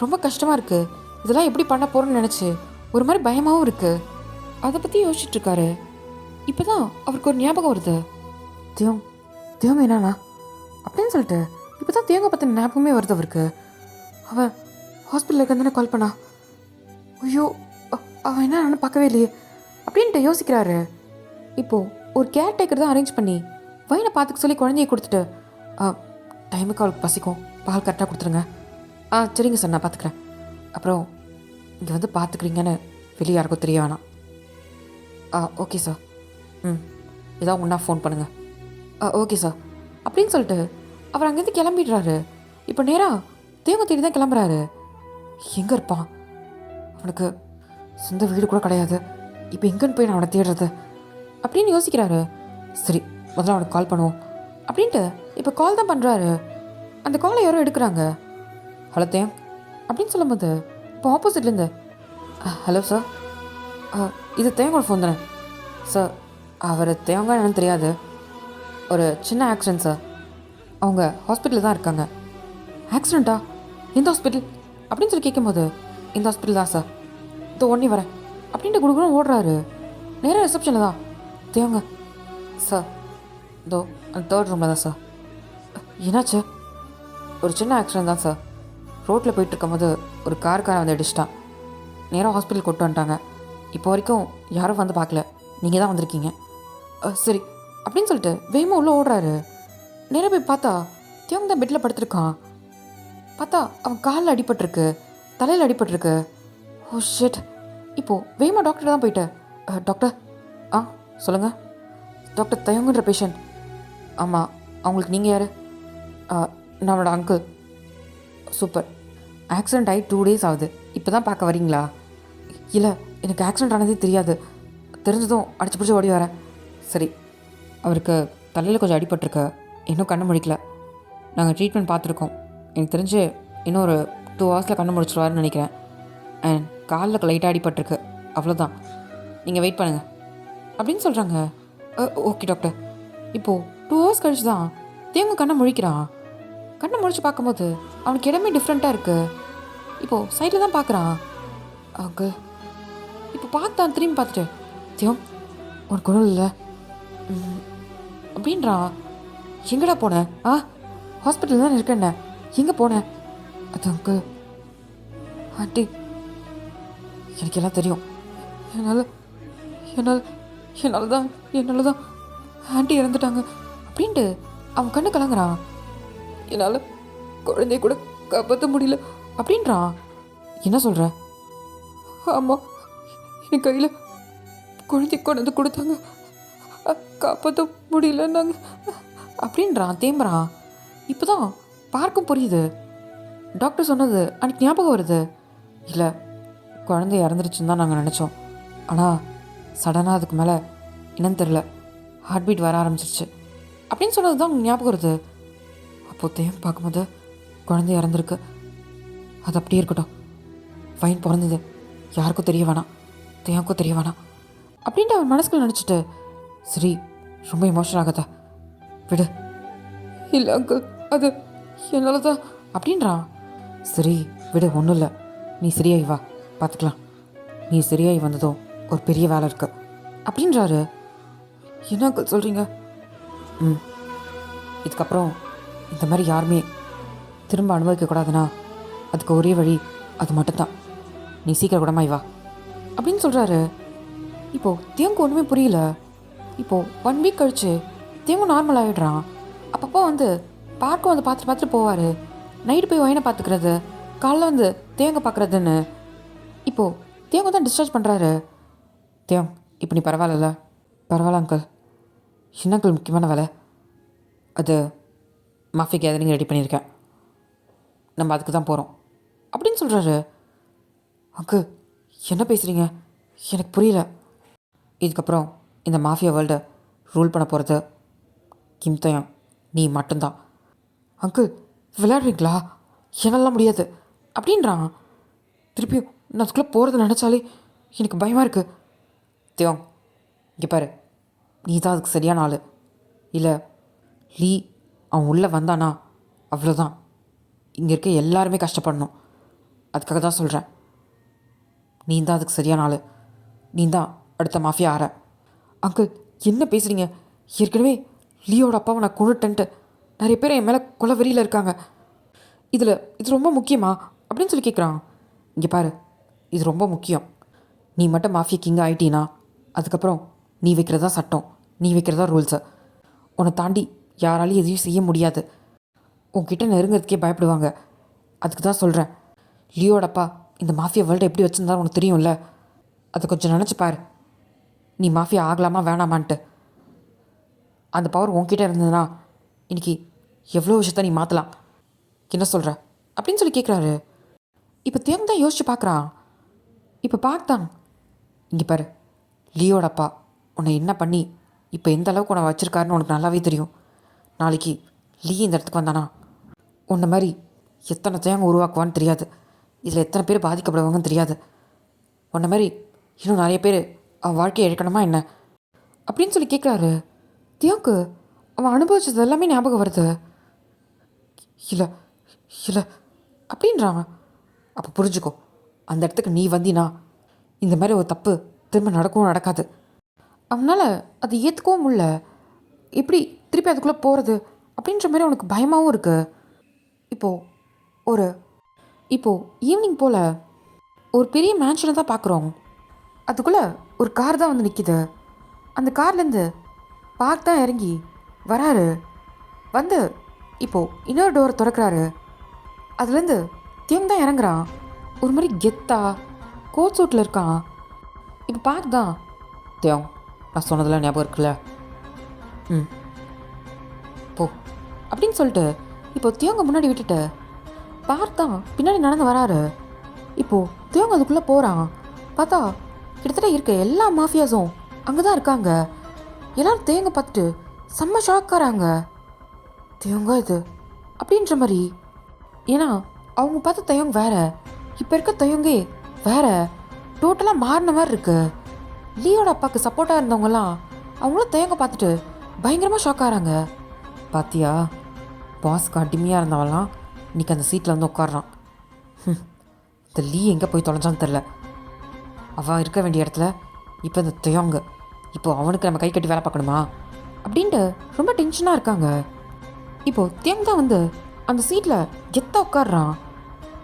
ரொம்ப கஷ்டமாக இருக்குது. இதெல்லாம் எப்படி பண்ண போகிறோன்னு நினச்சி ஒரு மாதிரி பயமாகவும் இருக்குது. அதை பற்றி யோசிச்சுட்ருக்காரு. இப்போ தான் அவருக்கு ஒரு ஞாபகம் வருது. தேவம் என்னண்ணா அப்படின்னு சொல்லிட்டு இப்போ தான் தேவங்க பற்றின ஞாபகமே வருது அவருக்கு. அவன் ஹாஸ்பிட்டலில் இருக்கான்னு கால் பண்ணா. ஐயோ, அவன் என்ன பார்க்கவே இல்லையே அப்படின்ட்டு யோசிக்கிறாரு. இப்போது ஒரு கேர்டேக்கர் தான் அரேஞ்ச் பண்ணி வயனை பார்த்துக்க சொல்லி குழந்தைய கொடுத்துட்டு, டைமுக்கு அவளுக்கு பசிக்கும், பால் கரெக்டாக கொடுத்துருங்க. சரிங்க சார், நான் பார்த்துக்குறேன். அப்புறம் இங்கே வந்து பார்த்துக்குறீங்கன்னு வெளியே யாருக்கும் தெரிய வேணாம். Okay sir. ஏதாவது ஒன்றா ஃபோன் பண்ணுங்கள். ஓகே சார் அப்படின்னு சொல்லிட்டு அவர் அங்கேருந்து கிளம்பிடுறாரு. இப்போ நேராக தேவங்க தேடி தான் கிளம்புறாரு. எங்கே இருப்பான்? அவனுக்கு சொந்த வீடு கூட கிடையாது. இப்போ எங்கேன்னு போய் நான் அவனை தேடுறது அப்படின்னு யோசிக்கிறாரு. சரி, முதல்ல அவனுக்கு கால் பண்ணுவோம் அப்படின்ட்டு இப்போ கால் தான் பண்ணுறாரு. அந்த காலை யாரோ எடுக்கிறாங்க. ஹலோ தேவ் அப்படின்னு சொல்லும்போது இப்போ ஆப்போசிட்லேருந்து, ஹலோ சார், இது தேவங்களோட ஃபோன் தானே சார்? அவர் தேவங்க என்னன்னு தெரியாது. ஒரு சின்ன ஆக்சிடென்ட் சார். அவங்க ஹாஸ்பிட்டலில் தான் இருக்காங்க. ஆக்சிடெண்ட்டா? எந்த ஹாஸ்பிட்டல் அப்படின்னு சொல்லி கேட்கும்போது, இந்த ஹாஸ்பிட்டல் தான் சார், இதோ ஒன்றே வரேன் அப்படின்ட்டு குடுக்குறோம் ஓடுறாரு. நேராக ரிசப்ஷனில் தான். தேவங்க சார், இதோ அந்த 3rd ரூமில் தான் சார். என்னாச்சு? ஒரு சின்ன ஆக்சிடென்ட் தான் சார். ரோட்டில் போயிட்டுருக்கும்போது ஒரு காருக்காரன் வந்து அடிச்சிட்டான். நேராக ஹாஸ்பிட்டல் கொண்டு வந்துட்டாங்க. இப்போ வரைக்கும் யாரும் வந்து பார்க்கல, நீங்கள் தான் வந்திருக்கீங்க. சரி அப்படின்னு சொல்லிட்டு வேகமாக உள்ளே ஓடுறாரு. நேராக போய் பார்த்தா தேவங்க தான் பெட்டில் படுத்துருக்கான். பார்த்தா அவன் காலில் அடிபட்டிருக்கு, தலையில் அடிபட்டிருக்கு. Oh shit. இப்போது வேகமாக டாக்டர் தான் போயிட்டு, டாக்டர் சொல்லுங்கள். டாக்டர் தயங்குன்ற பேஷண்ட். ஆமாம், அவங்களுக்கு நீங்கள் யார்? நம்மளோட அங்கிள். சூப்பர். ஆக்சிடெண்ட் ஆகி 2 days ஆகுது, இப்போ தான் பார்க்க வரீங்களா? இல்லை, எனக்கு ஆக்சிடெண்ட் ஆனதே தெரியாது. தெரிஞ்சதும் அடிச்சு பிடிச்சி ஓடி வரேன். சரி, அவருக்கு தலையில் கொஞ்சம் அடிபட்டிருக்கு, இன்னும் கண்ணு முடிக்கல. நாங்கள் ட்ரீட்மெண்ட் பார்த்துருக்கோம். எனக்கு தெரிஞ்சு இன்னும் ஒரு 2 hours கண்ணு முடிச்சிருவாருன்னு நினைக்கிறேன். அண்ட் காலில் லைட்டாக அடிபட்டிருக்கு, அவ்வளோதான். நீங்கள் வெயிட் பண்ணுங்கள் அப்படின்னு சொல்கிறாங்க. Okay doctor. இப்போது 2 hours கழிச்சு தான் தேவங்க கண்ணை முழிக்கிறான். கண்ணை முழிச்சு பார்க்கும்போது அவனுக்கு இடமே டிஃப்ரெண்ட்டாக இருக்குது. இப்போது சைடில் தான் பார்க்குறான். அங்கே இப்போ பார்த்தான், திரும்பி பார்த்துட்டு, தேவம் உனக்கு ஒன்றும் இல்லை அப்படின்றான். எங்கடா போனேன்? ஹாஸ்பிட்டல் தான் இருக்கேன்ன, எங்கே போனேன்? அது அங்கிள். ஆண்டி, எனக்கு எல்லாம் தெரியும். என்னால் தான் ஆண்டி இறந்துட்டாங்க அப்படின்ட்டு அவன் கண்ணு கலங்குறான். என்னால் குழந்தைய கூட காப்பாற்ற முடியல அப்படின்றான். என்ன சொல்கிற? ஆமாம், என் கையில் குழந்தை கொண்டு வந்து கொடுத்தாங்க, காப்பாற்ற முடியலன்னாங்க அப்படின்றான், தேம்புறான். இப்போ தான் பார்க்கும் புரியுது. டாக்டர் சொன்னது அன்றைக்கி ஞாபகம் வருது. இல்லை, குழந்தை இறந்துருச்சுன்னு தான் நாங்கள் நினச்சோம். ஆனால் சடனாக அதுக்கு மேலே என்னன்னு தெரில, ஹார்ட் பீட் வர ஆரம்பிச்சிருச்சு அப்படின்னு சொன்னது தான் ஞாபகம் வருது. அப்போது தேவம் பார்க்கும்போது குழந்தை இறந்துருக்கு. அது அப்படியே இருக்கட்டும். ஃபைன் பிறந்தது யாருக்கும் தெரிய வேணாம், தேவனுக்கும் தெரிய வேணாம் அப்படின்ட்டு அவன் மனசுக்குள்ள நினச்சிட்டு, சரி ரொம்ப எமோஷனல் ஆகாத, விடு. இல்லை அங்கிள், அது என்னால் தான் அப்படின்றான். சரி விடு, ஒன்றும் இல்லை, நீ சரியாகி வா, பார்த்துக்கலாம். நீ சரியாகி வந்ததும் ஒரு பெரிய வேலை இருக்கு அப்படின்றாரு. என்ன அங்கிள் சொல்கிறீங்க? இதுக்கப்புறம் இந்த மாதிரி யாருமே திரும்ப அனுபவிக்கக்கூடாதுன்னா அதுக்கு ஒரே வழி அது மட்டும்தான். நீ சீக்கிரம் கூடமாய் வா அப்படின்னு சொல்கிறாரு. இப்போது தேங்கு ஒன்றுமே புரியல. இப்போது 1 week கழிச்சு தேங்கு நார்மல் ஆகிடுறான். அப்பப்போ வந்து பார்க்கும் வந்து பார்த்துட்டு போவார். நைட்டு போய் ஒயினை பார்த்துக்கிறது, காலைல வந்து தேங்க பார்க்குறதுன்னு. இப்போது தேங்க தான் டிஸ்சார்ஜ் பண்ணுறாரு. தேவ், இப்போ நீ பரவாயில்ல? பரவாயில்ல அங்கிள். என்ன அங்கிள் முக்கியமான வேலை? அது மாஃபியா கேதரிங் ரெடி பண்ணியிருக்கேன், நம்ம அதுக்கு தான் போகிறோம் அப்படின்னு சொல்கிறாரு. அங்கிள் என்ன பேசுகிறீங்க? எனக்கு புரியல. இதுக்கப்புறம் இந்த மாஃபியா வேர்ல்டை ரூல் பண்ண போகிறது கிம் தயாங், நீ மட்டும்தான். அங்கிள் விளையாடுறீங்களா? என்னெல்லாம் முடியாது அப்படின்றான். திருப்பியும் நான் அதுக்குள்ளே போகிறத நினச்சாலே எனக்கு பயமாக இருக்குது. தியோங், இங்கே பாரு, நீ தான் அதுக்கு சரியான ஆள். இல்லை லீ அவன் உள்ளே வந்தானா அவ்வளோதான், இங்கே இருக்க எல்லாருமே கஷ்டப்படணும். அதுக்காக தான் சொல்கிறேன், நீ தான் அதுக்கு சரியான ஆள். நீ தான் அடுத்த மாஃபியா ஆற. அங்கிள் என்ன பேசுகிறீங்க? ஏற்கனவே லீயோட அப்பாவை நான் கொண்டுட்டேன்ட்டு நிறைய பேர் என் மேலே கொலை வெறியில் இருக்காங்க. இது ரொம்ப முக்கியமா அப்படின்னு சொல்லி கேட்குறான். இங்கே பாரு, இது ரொம்ப முக்கியம். நீ மட்டும் மாஃபியா கிங் ஆகிட்டீனா அதுக்கப்புறம் நீ வைக்கிறதா சட்டம், நீ வைக்கிறதா ரூல்ஸு. உன்னை தாண்டி யாராலையும் எதையும் செய்ய முடியாது. உன்கிட்ட நெருங்கிறதுக்கே பயப்படுவாங்க. அதுக்கு தான் சொல்கிறேன், லியோடப்பா இந்த மாஃபியா வேர்ல்டு எப்படி வச்சுருந்தா உனக்கு தெரியும்ல. அதை கொஞ்சம் நினச்சி பாரு, நீ மாஃபியா ஆகலாமா வேணாமான்ட்டு. அந்த பவர் உன்கிட்ட இருந்ததுன்னா இன்றைக்கி எவ்வளோ விஷயத்த நீ மாற்றலாம். என்ன சொல்கிற அப்படின்னு சொல்லி கேட்குறாரு. இப்போ தேங்க தான் யோசிச்சு பார்க்குறான். இப்போ பார்த்தான், இங்கே பாரு, லியோட அப்பா உன்னை என்ன பண்ணி இப்போ எந்த அளவுக்கு உன்னை வச்சுருக்காருன்னு உனக்கு நல்லாவே தெரியும். நாளைக்கு லீ இந்த இடத்துக்கு வந்தானா உன்னை மாதிரி எத்தனை தேங்க உருவாக்குவான்னு தெரியாது. இதில் எத்தனை பேர் பாதிக்கப்படுவாங்கன்னு தெரியாது. உன்னை மாதிரி இன்னும் நிறைய பேர் அவன் வாழ்க்கையை இழக்கணுமா என்ன அப்படின்னு சொல்லி கேட்குறாரு. தியோக்கு அவன் அனுபவிச்சது எல்லாமே ஞாபகம் வருது. இல்லை இல்லை அப்படின்றான். அப்போ புரிஞ்சுக்கோ, அந்த இடத்துக்கு நீ வந்தினா இந்த மாதிரி ஒரு தப்பு திரும்ப நடக்கவும் நடக்காது. அவனால் அது ஏற்றுக்கவும் முடியல. எப்படி திருப்பி அதுக்குள்ளே போகிறது அப்படின்ற மாதிரி அவனுக்கு பயமாகவும் இருக்குது. இப்போது ஈவினிங் போல் ஒரு பெரிய மேன்ஷனை தான் பார்க்குறோம். அதுக்குள்ளே ஒரு கார் தான் வந்து நிற்கிது. அந்த கார்லேருந்து பார்க் தான் இறங்கி வராரு. வந்து இப்போது இன்னொரு டோரை திறக்கிறாரு. அதுலேருந்து தியோங் தான் இறங்குறான். ஒரு மாதிரி கெத்தா கோட் சூட்டில் இருக்கான். இப்போ பார்க் தான், தியோங் நான் சொன்னதெல்லாம் ஞாபகம் இருக்குல்ல, போ அப்படின்னு சொல்லிட்டு இப்போ தியோங்க முன்னாடி விட்டுட்டு பார்க் தான் பின்னாடி நடந்து வராரு. இப்போது தியோங்க அதுக்குள்ளே போகிறான். பார்த்தா கிட்டத்தட்ட இருக்க எல்லா மாஃபியாஸும் அங்கே தான் இருக்காங்க. எல்லோரும் தேங்க பார்த்துட்டு செம்ம ஷாக்காராங்க. தேங்க இது அப்படின்ற மாதிரி. ஏன்னா அவங்க பார்த்த தயங்க வேற, இப்போ இருக்க தயங்கே வேற, டோட்டலாக மாறின மாதிரி இருக்கு. லீயோட அப்பாவுக்கு சப்போர்ட்டாக இருந்தவங்கலாம் அவங்களும் தயங்க பார்த்துட்டு பயங்கரமாக ஷாக்காராங்க. பாத்தியா, பாஸ்க்கு அடிமையாக இருந்தவெல்லாம் இன்றைக்கி அந்த சீட்டில் வந்து உட்காடுறான். இந்த லீ எங்கே போய் தொலைஞ்சான்னு தெரில. அவன் இருக்க வேண்டிய இடத்துல இப்போ இந்த தயங்க, இப்போ அவனுக்கு நம்ம கை கட்டி வேலை பார்க்கணுமா அப்படின்ட்டு ரொம்ப டென்ஷனாக இருக்காங்க. இப்போது தேங் தான் வந்து அந்த சீட்டில் கெத்தாக உட்காடுறான்.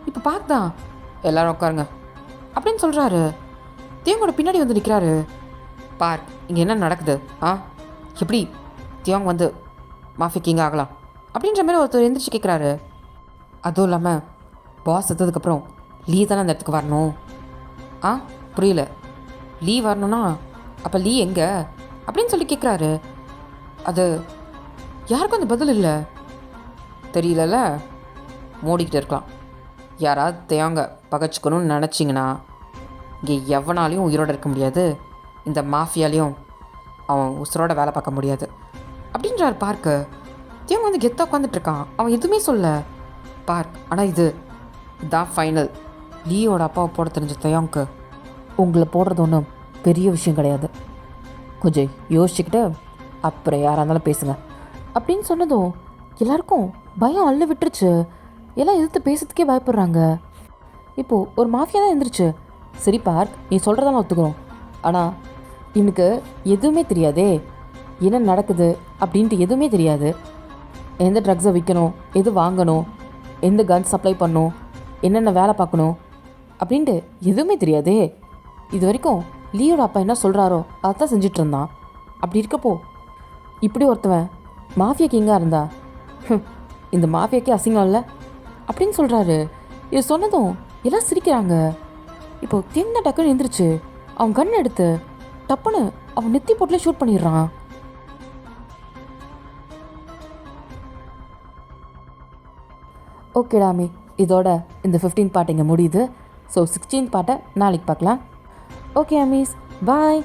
இப்போ பார்த்தான், எல்லோரும் உட்காருங்க அப்படின்னு சொல்கிறாரு. தேங்கோட பின்னாடி வந்து நிற்கிறாரு. பார் இங்கே என்ன நடக்குது, எப்படி தியோங் வந்து மாஃபியா கிங் ஆகலாம் அப்படின்ற மாதிரி ஒருத்தர் எந்திரிச்சு கேட்குறாரு. அதுவும் இல்லாமல் பாஸ் செத்ததுக்கப்புறம் லீ தானே அந்த இடத்துக்கு வரணும். புரியல, லீ வரணும்னா அப்போ லீ எங்கே அப்படின்னு சொல்லி கேட்குறாரு. அது யாருக்கும் அந்த பதில் இல்லை. தெரியலல்ல, மூடிக்கிட்டு இருக்கலாம். யாராவது தேங்க பகச்சிக்கணும்னு நினச்சிங்கன்னா இங்கே எவனாலையும் உயிரோடு இருக்க முடியாது, இந்த மாஃபியாலையும் அவன் உசுரோட வேலை பார்க்க முடியாது அப்படின்றார் பார்க்கு. தேவங்க வந்து கெத்தாக உட்காந்துட்ருக்கான். அவன் எதுவுமே சொல்ல பார்க். ஆனால் இதுதான் ஃபைனல். லீயோட அப்பாவை போட தெரிஞ்ச தயாங்க்கு உங்களை போடுறது ஒன்றும் பெரிய விஷயம் கிடையாது, கொஞ்சம் யோசிச்சுக்கிட்டு அப்புறம் யாராக இருந்தாலும் பேசுங்க அப்படின்னு சொன்னதும் எல்லாருக்கும் பயம் அள்ளு விட்டுருச்சு. எல்லாம் எதிர்த்து பேசுறதுக்கே பயப்படுறாங்க. இப்போது ஒரு மாஃபியா தான் எழுந்திரிச்சு, சரி பார்க் நீ சொல்கிறதெல்லாம் ஒத்துக்கிறோம், ஆனால் இவனுக்கு எதுவுமே தெரியாதே, என்ன நடக்குது அப்படின்ட்டு எதுவுமே தெரியாது. எந்த ட்ரக்ஸை விற்கணும், எது வாங்கணும், எந்த கன் சப்ளை பண்ணணும், என்னென்ன வேலை பார்க்கணும் அப்படின்ட்டு எதுவுமே தெரியாதே. இது வரைக்கும் லீயோட அப்பா என்ன சொல்கிறாரோ அதான் செஞ்சிட்டு இருந்தான். அப்படி இருக்கப்போ இப்படி ஒருத்தவன் மாஃபியா கிங்காக இருந்தா இந்த மாஃபியாக்கே அசிங்கம் இல்லை அப்படின்னு சொல்கிறாரு. இது சொன்னதும் எல்லாம் சிரிக்கிறாங்க. இப்போ கிங் தான் டக்குன்னு எந்திரிச்சு அவன் கன் எடுத்து டப்புன்னு அவன் நெத்தி போட்டில் ஷூட் பண்ணிடுறான். ஓகே டாமி, இதோட இந்த 15 பார்ட் இங்கே முடியுது. ஸோ 16 பார்ட்டை நாளைக்கு பார்க்கலாம். ஓகே அமீஸ், பாய்.